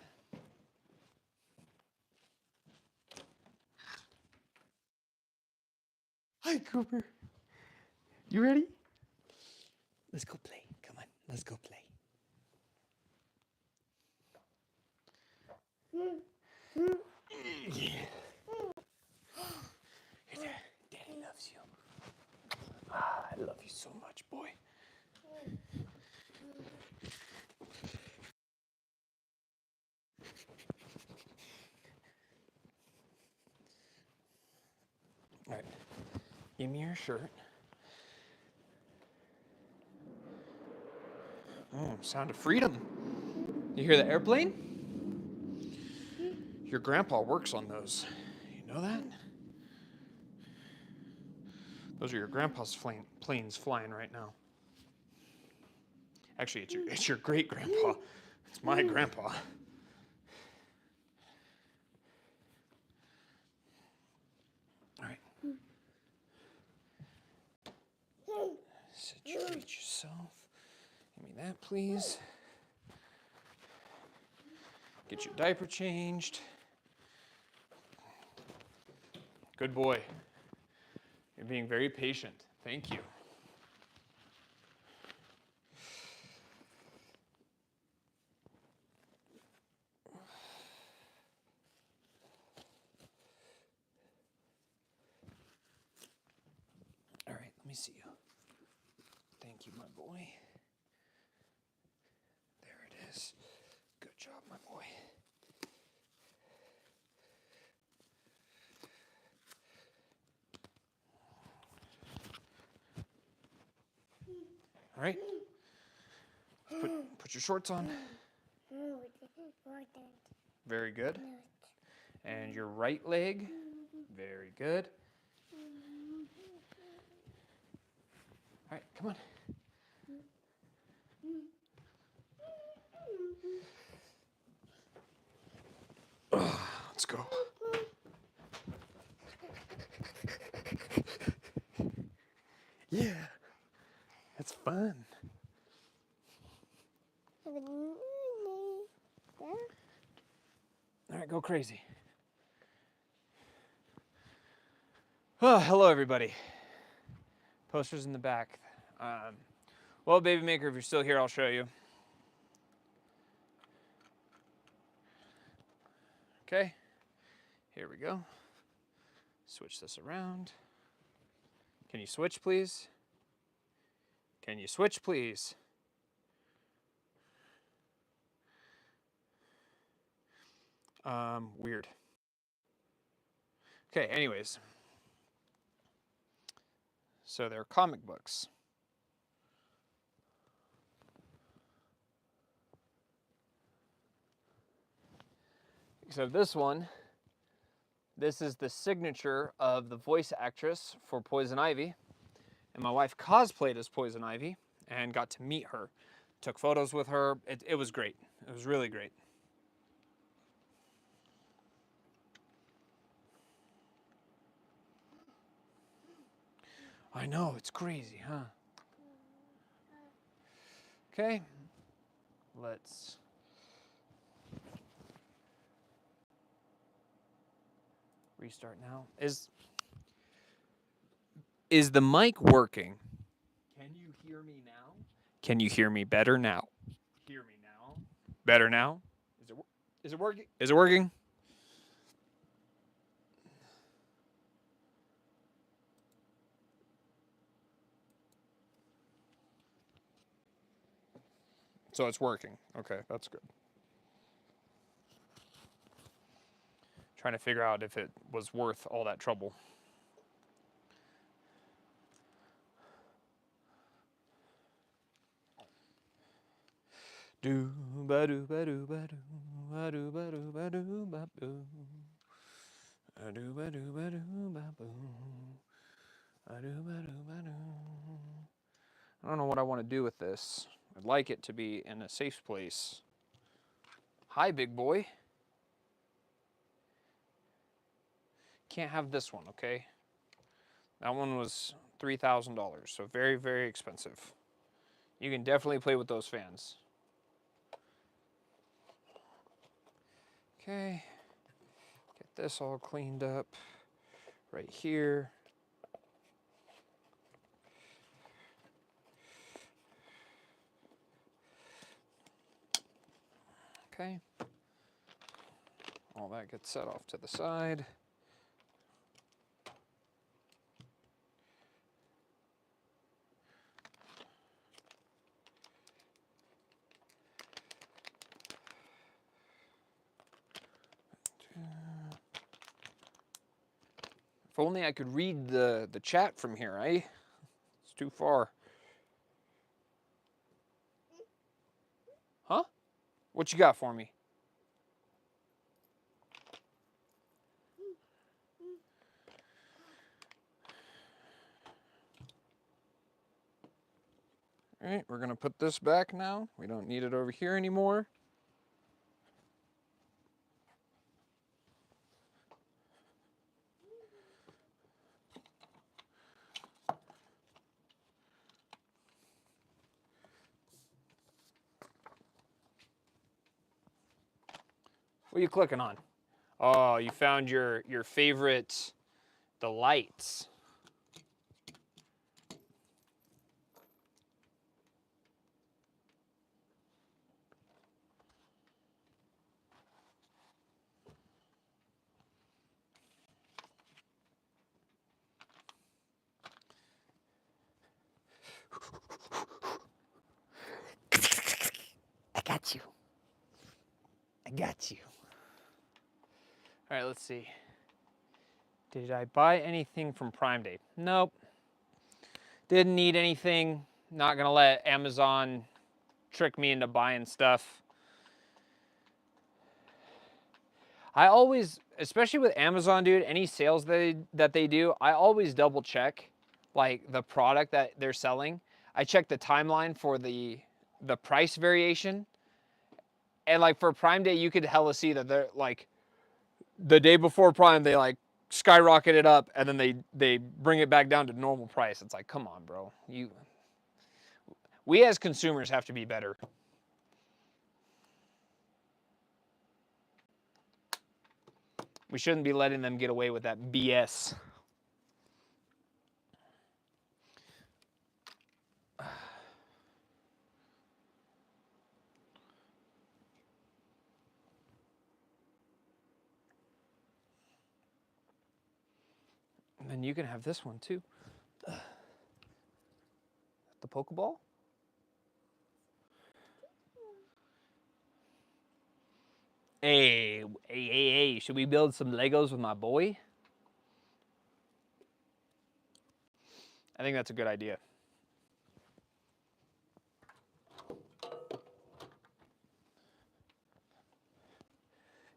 Hi Cooper. You ready? Let's go play. Come on, let's go play. Yeah. Daddy loves you. Ah, I love you so much, boy. All right, give me your shirt. Oh, sound of freedom. You hear the airplane? Your grandpa works on those. You know that? Those are your grandpa's planes flying right now. Actually, it's your great grandpa. It's my grandpa. All right. Situate yourself. Give me that, please. Get your diaper changed. Good boy. You're being very patient. Thank you. All right, let me see you. Thank you, my boy. There it is. Good job, my boy. All right. Put your shorts on. Very good. And your right leg. Very good. All right, come on. Let's go. Yeah, that's fun. All right, go crazy. Oh, hello, everybody. Posters in the back. Well, Baby Maker, if you're still here, I'll show you. Okay, here we go. Switch this around. Can you switch, please? Can you switch, please? Weird. Okay, anyways. So they're comic books. So this one, this is the signature of the voice actress for Poison Ivy. And my wife cosplayed as Poison Ivy and got to meet her. Took photos with her. It was great. It was really great. I know, it's crazy, huh? Okay, let's restart now. Is the mic working? Can you hear me now? Can you hear me better now? Hear me now? Better now? Is it working? Is it working? So it's working. Okay, that's good. Trying to figure out if it was worth all that trouble. Do ba do ba do ba do ba do ba do ba do ba boo. I do ba do ba do ba boo. I do ba do ba do. I don't know what I want to do with this. I'd like it to be in a safe place. Hi, big boy. Can't have this one, okay? That one was $3,000, so very, very expensive. You can definitely play with those fans. Okay, get this all cleaned up right here. Okay, all that gets set off to the side. If only I could read the chat from here, eh? It's too far. Huh? What you got for me? All right, we're gonna put this back now. We don't need it over here anymore. What are you clicking on? Oh, you found your favorite, the lights. I got you. I got you. All right, let's see. Did I buy anything from Prime Day? Nope. Didn't need anything. Not gonna let Amazon trick me into buying stuff. I always, especially with Amazon, dude, any sales that they do, I always double check like the product that they're selling. I check the timeline for the price variation. And like for Prime Day, you could hella see that they're like the day before Prime, they like skyrocket it up and then they bring it back down to normal price. It's like, come on, bro. We as consumers have to be better. We shouldn't be letting them get away with that BS. And then you can have this one too. The Pokeball? Hey, should we build some Legos with my boy? I think that's a good idea.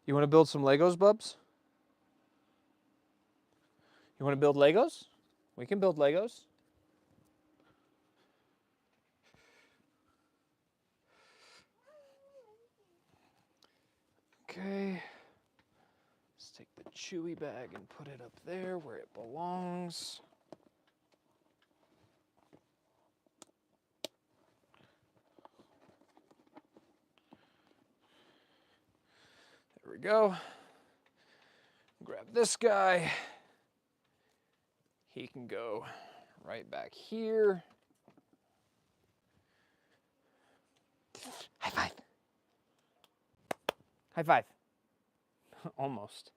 You want to build some Legos, Bubs? You want to build Legos? We can build Legos. Okay. Let's take the Chewy bag and put it up there where it belongs. There we go. Grab this guy. He can go right back here. High five. Almost.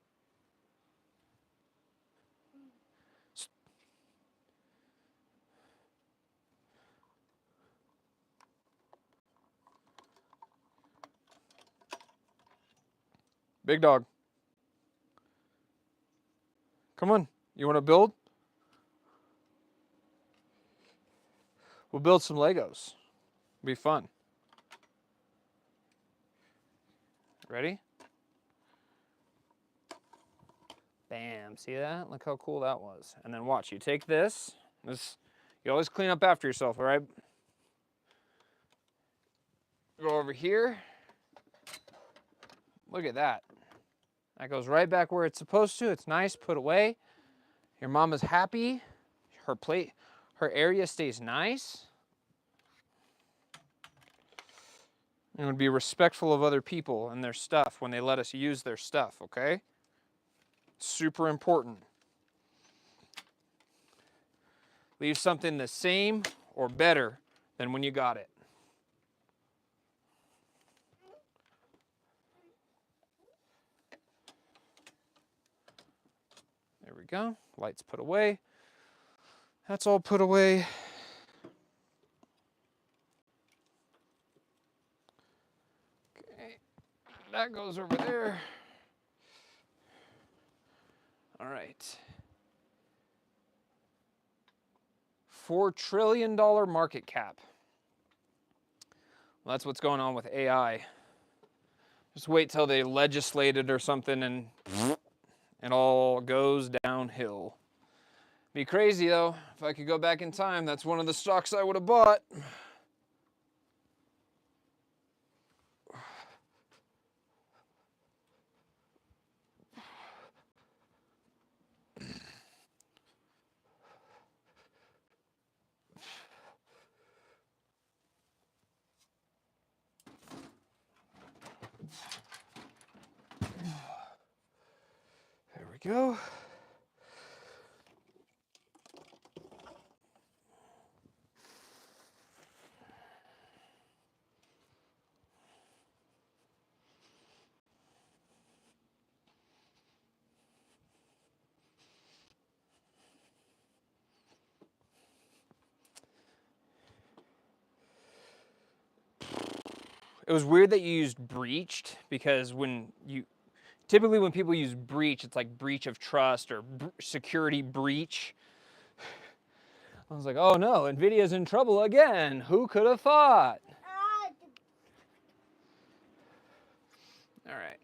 Big dog. Come on. You want to build? We'll build some Legos. It'll be fun. Ready? Bam. See that? Look how cool that was. And then watch. You take this. You always clean up after yourself, all right? Go over here. Look at that. That goes right back where it's supposed to. It's nice. Put away. Your mama's happy. Her area stays nice. And be respectful of other people and their stuff when they let us use their stuff, okay? Super important. Leave something the same or better than when you got it. There we go. Lights put away. That's all put away. Okay. That goes over there. All right. $4 trillion market cap. Well, that's what's going on with AI. Just wait till they legislate it or something and it all goes downhill. Be crazy though. If I could go back in time, that's one of the stocks I would have bought. There we go. It was weird that you used breached because typically when people use breach, it's like breach of trust or security breach. I was like, oh no, NVIDIA's in trouble again. Who could have thought? All right.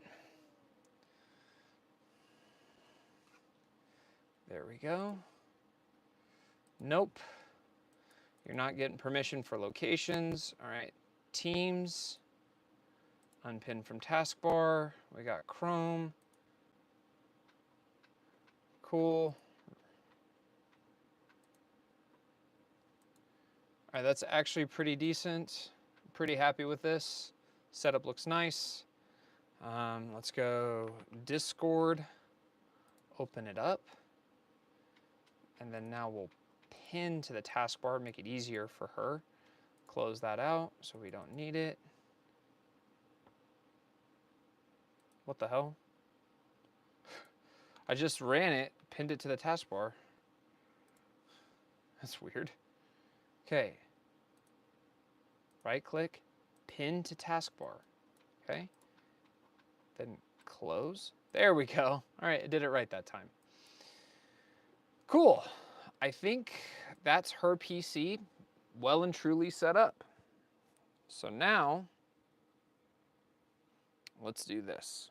There we go. Nope. You're not getting permission for locations. All right. Teams. Unpin from taskbar. We got Chrome. Cool. All right, that's actually pretty decent. Pretty happy with this. Setup looks nice. Let's go Discord. Open it up. And then now we'll pin to the taskbar, make it easier for her. Close that out so we don't need it. What the hell? I just ran it, pinned it to the taskbar. That's weird. Okay. Right click, pin to taskbar. Okay. Then close. There we go. All right, I did it right that time. Cool. I think that's her PC well and truly set up. So now, let's do this.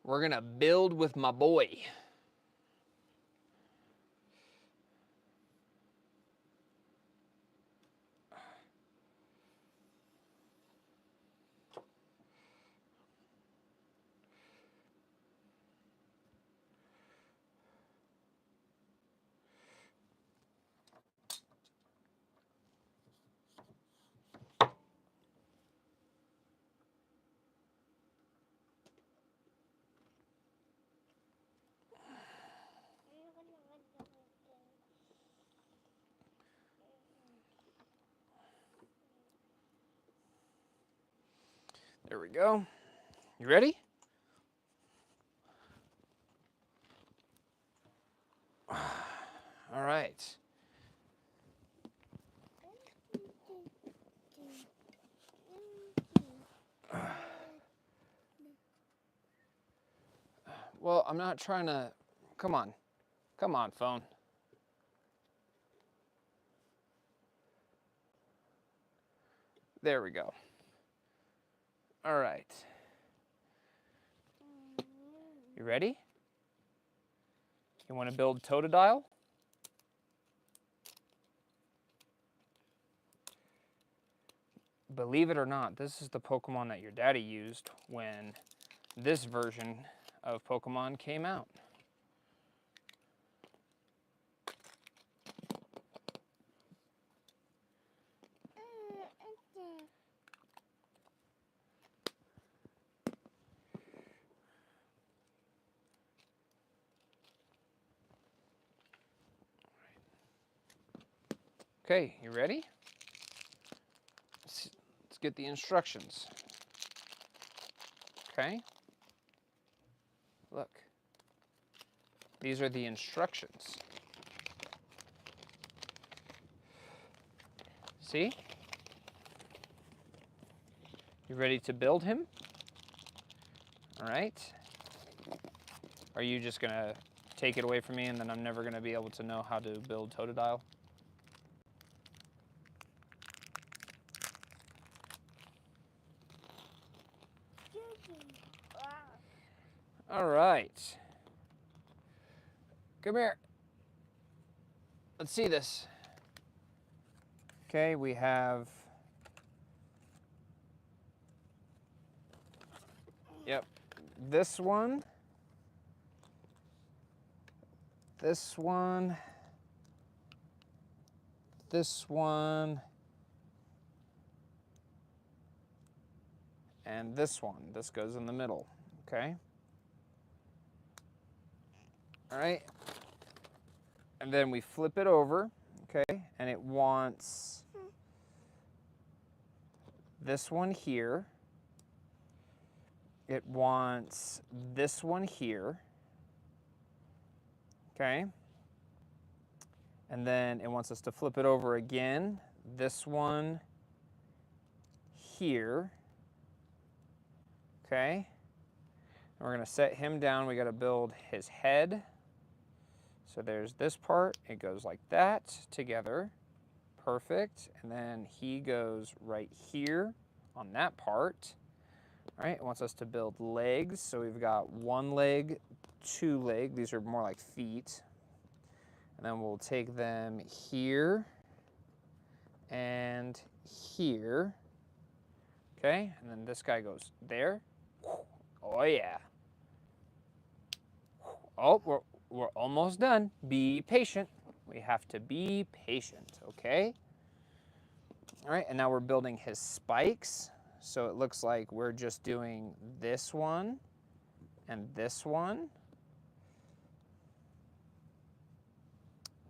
We're gonna build with my boy. There we go. You ready? All right. Well, I'm not trying to... Come on. Come on, phone. There we go. All right. You ready? You want to build Totodile? Believe it or not, this is the Pokemon that your daddy used when this version of Pokemon came out. Okay, you ready? Let's get the instructions. Okay? Look. These are the instructions. See? You ready to build him? All right. Are you just going to take it away from me and then I'm never going to be able to know how to build Totodile? All right. Come here. Let's see this. Okay, we have... Yep. This one. This one. This one. And this one. This goes in the middle. Okay. All right. And then we flip it over. Okay. And it wants this one here. It wants this one here. Okay. And then it wants us to flip it over again. This one here. Okay. And we're going to set him down. We got to build his head. So there's this part. It goes like that together. Perfect. And then he goes right here on that part. All right. It wants us to build legs. So we've got one leg, two leg. These are more like feet. And then we'll take them here and here. Okay. And then this guy goes there. Oh, yeah. Oh, we're almost done. Be patient. We have to be patient, okay? All right, and now we're building his spikes. So it looks like we're just doing this one and this one.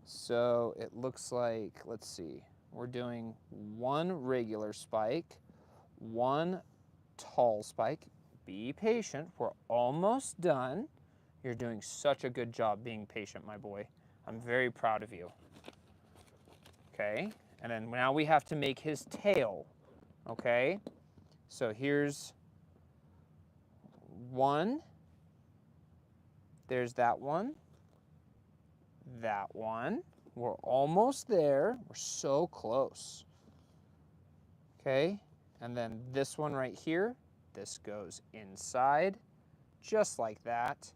So it looks like, let's see, we're doing one regular spike, one tall spike. Be patient. We're almost done. You're doing such a good job being patient, my boy. I'm very proud of you. Okay, and then now we have to make his tail. Okay, so here's one. There's that one. That one. We're almost there. We're so close. Okay, and then this one right here. This goes inside, just like that.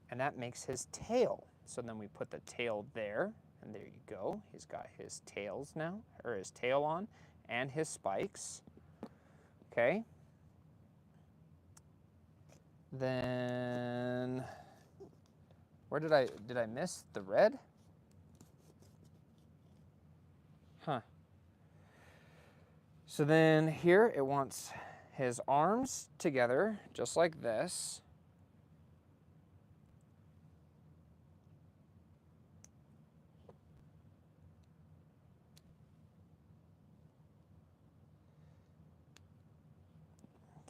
And that makes his tail. So then we put the tail there, and there you go. He's got his tails now, or his tail on, and his spikes. Okay. Then, where did I miss the red? Huh. So then here it wants his arms together, just like this.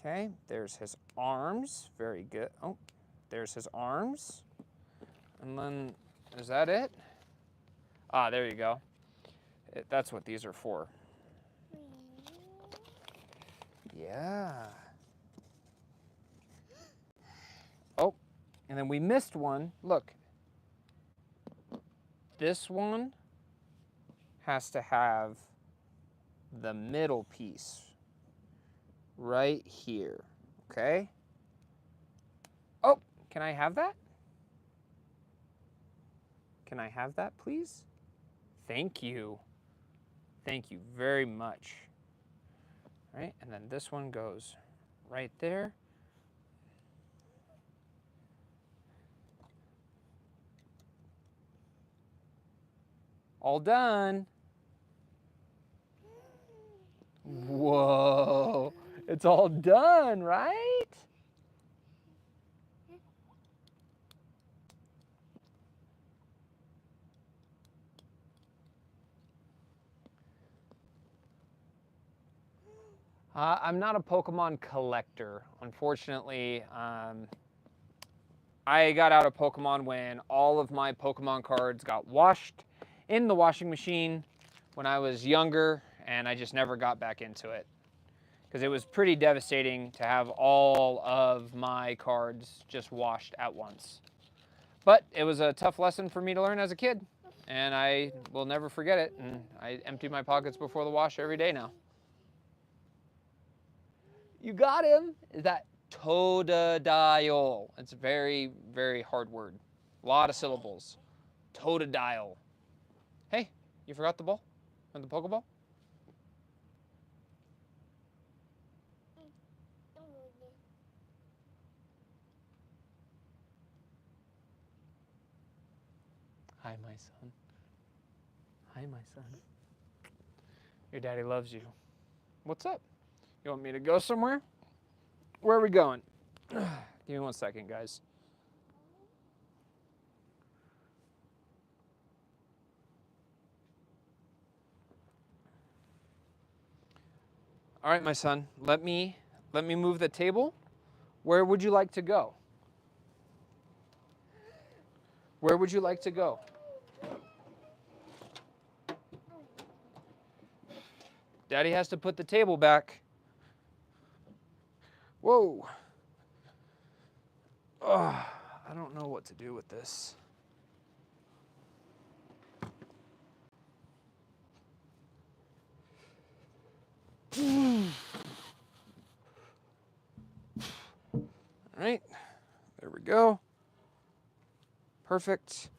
Okay, there's his arms. Very good. Oh, there's his arms. And then, is that it? Ah, there you go. That's what these are for. Yeah. Oh, and then we missed one. Look. This one has to have the middle piece right here. Okay? Oh, can I have that? Can I have that, please? Thank you. Thank you very much. All right, and then this one goes right there. All done. Whoa, it's all done, right? I'm not a Pokemon collector. Unfortunately, I got out of Pokemon when all of my Pokemon cards got washed in the washing machine when I was younger, and I just never got back into it. Because it was pretty devastating to have all of my cards just washed at once. But it was a tough lesson for me to learn as a kid, and I will never forget it, and I empty my pockets before the wash every day now. You got him! Is that Totodile? It's a very, very hard word. A lot of syllables. Totodile. Hey, you forgot the ball? And the Pokeball? Hi, my son. Hi, my son. Your daddy loves you. What's up? You want me to go somewhere? Where are we going? Give me 1 second, guys. All right, my son. Let me move the table. Where would you like to go? Where would you like to go? Daddy has to put the table back. Whoa. Oh, I don't know what to do with this. All right, there we go. Perfect.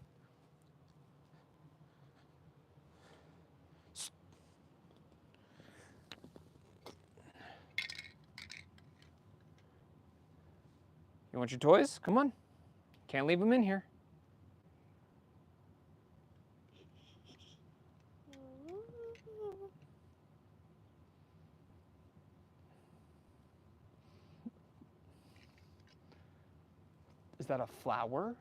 You want your toys? Come on. Can't leave them in here. Is that a flower?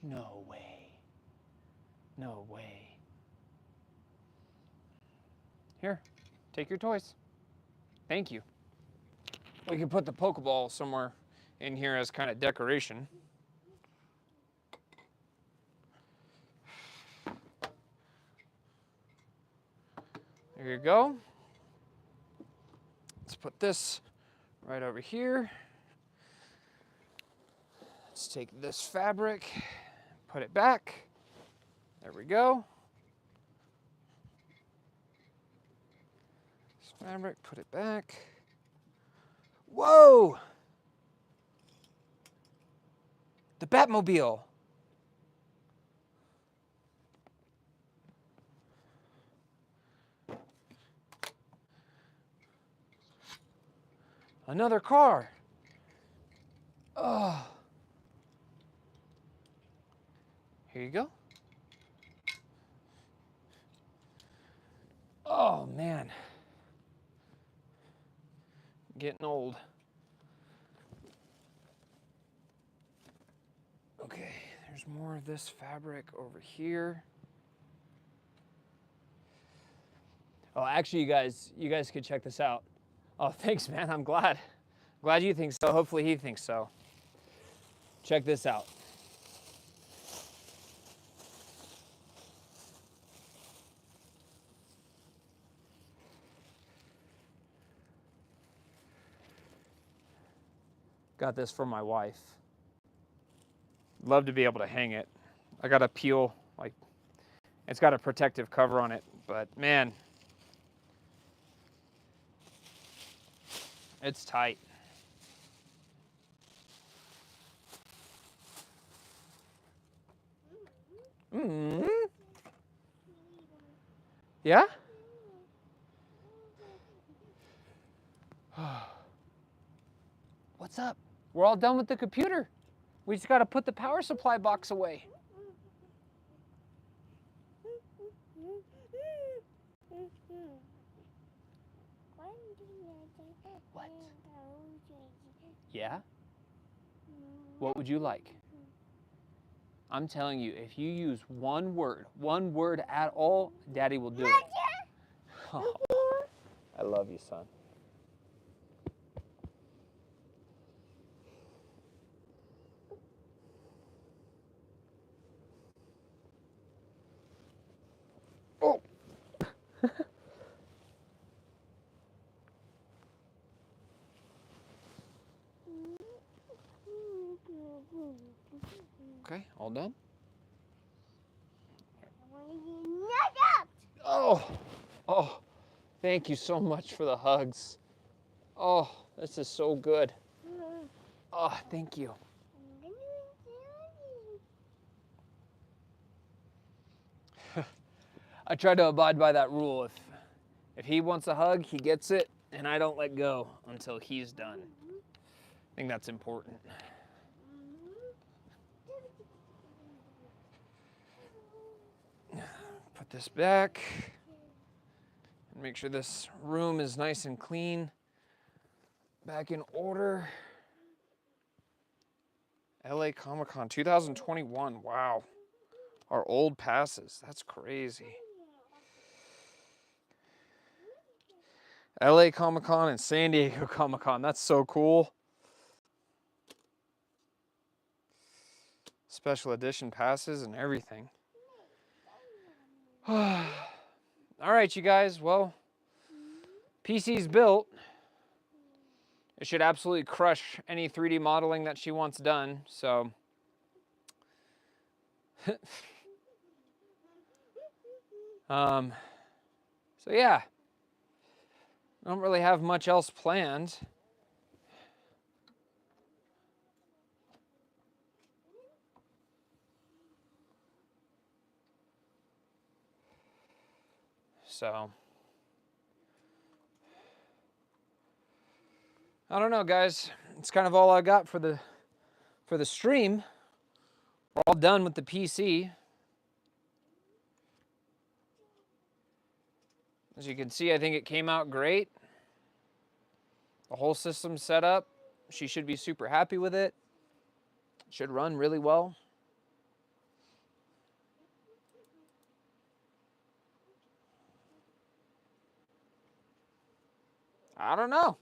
No way. No way. Here, take your toys. Thank you. We can put the Pokeball somewhere in here as kind of decoration. There you go. Let's put this right over here. Let's take this fabric, put it back. There we go. This fabric, put it back. Whoa! The Batmobile. Another car. Oh. Here you go. Oh, man. Getting old. Okay, there's more of this fabric over here. Oh, actually, you guys could check this out. Oh, thanks, man. I'm glad. Glad you think so. Hopefully he thinks so. Check this out. Got this from my wife. Love to be able to hang it. I got to peel, like, it's got a protective cover on it, but man, it's tight. Mm-hmm. Yeah? What's up? We're all done with the computer. We just got to put the power supply box away. What? Yeah? What would you like? I'm telling you, if you use one word at all, Daddy will do it. Oh, I love you, son. Oh. Okay, all done? Oh, oh, thank you so much for the hugs. Oh, this is so good. Oh, thank you. I try to abide by that rule. If he wants a hug, he gets it, and I don't let go until he's done. I think that's important. Put this back and make sure this room is nice and clean. Back in order. LA Comic-Con 2021. Wow. Our old passes. That's crazy. LA Comic-Con and San Diego Comic-Con. That's so cool. Special edition passes and everything. All right, you guys. Well, PC's built. It should absolutely crush any 3D modeling that she wants done. So, so yeah. I don't really have much else planned. So, I don't know, guys. It's kind of all I got for the stream. We're all done with the PC. As you can see, I think it came out great. The whole system's set up. She should be super happy with it. It should run really well. I don't know.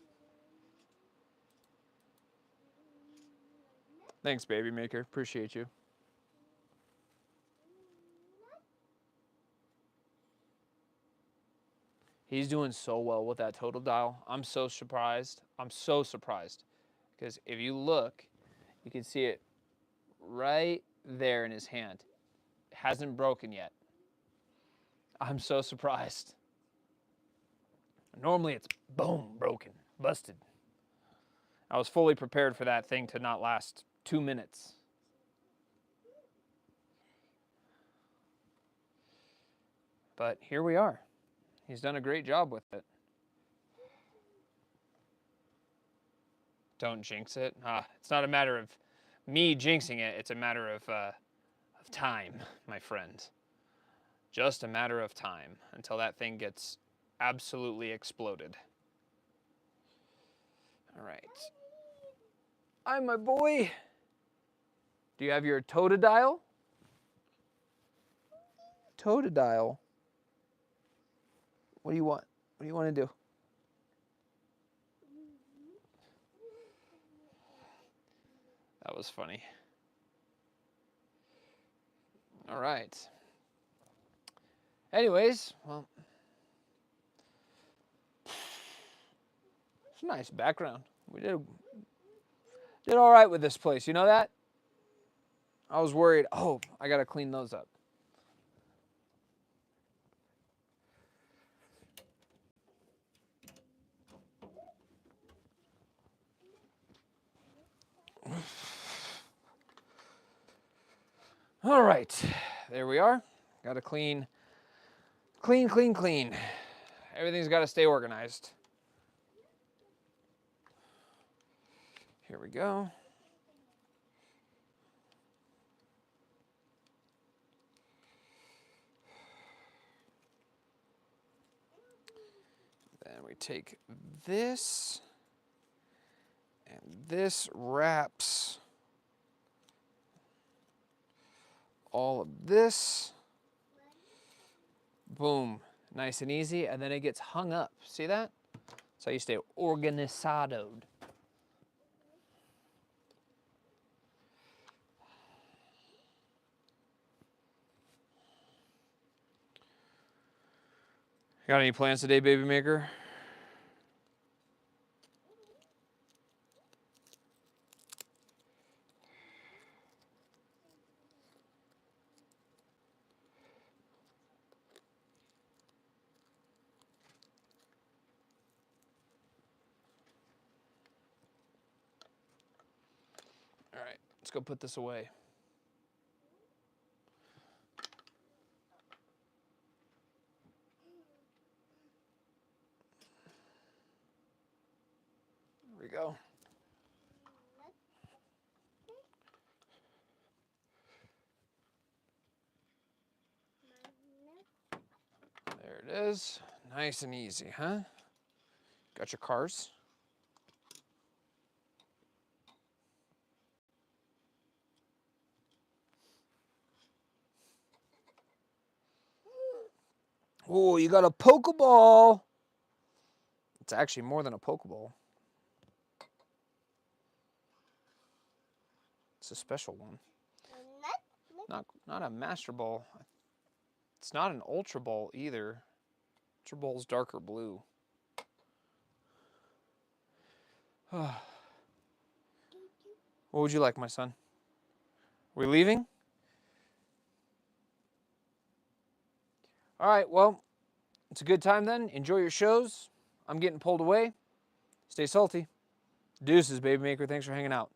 Thanks, Baby Maker. Appreciate you. He's doing so well with that total dial. I'm so surprised. I'm so surprised. Because if you look, you can see it right there in his hand. It hasn't broken yet. I'm so surprised. Normally it's boom, broken, busted. I was fully prepared for that thing to not last 2 minutes. But here we are. He's done a great job with it. Don't jinx it. It's not a matter of me jinxing it. It's a matter of time, my friend. Just a matter of time until that thing gets absolutely exploded. All right. Hi, my boy. Do you have your Totodile? Totodile. What do you want? What do you want to do? That was funny. All right. Anyways, well, it's a nice background. We did all right with this place. You know that? I was worried. Oh, I got to clean those up. All right, there we are. Got to clean. Everything's got to stay organized. Here we go. Then we take this, and this wraps all of this. Boom, nice and easy, and then it gets hung up. See that? That's how you stay organizadoed. Got any plans today, baby maker? All right, let's go put this away. There we go. There it is. Nice and easy, huh? Got your cars? Oh, you got a Pokeball. It's actually more than a Pokeball. It's a special one. Not a Master Ball. It's not an Ultra Ball either. Ultra Ball's darker blue. What would you like, my son? We leaving? All right, well, it's a good time then. Enjoy your shows. I'm getting pulled away. Stay salty. Deuces, baby maker. Thanks for hanging out.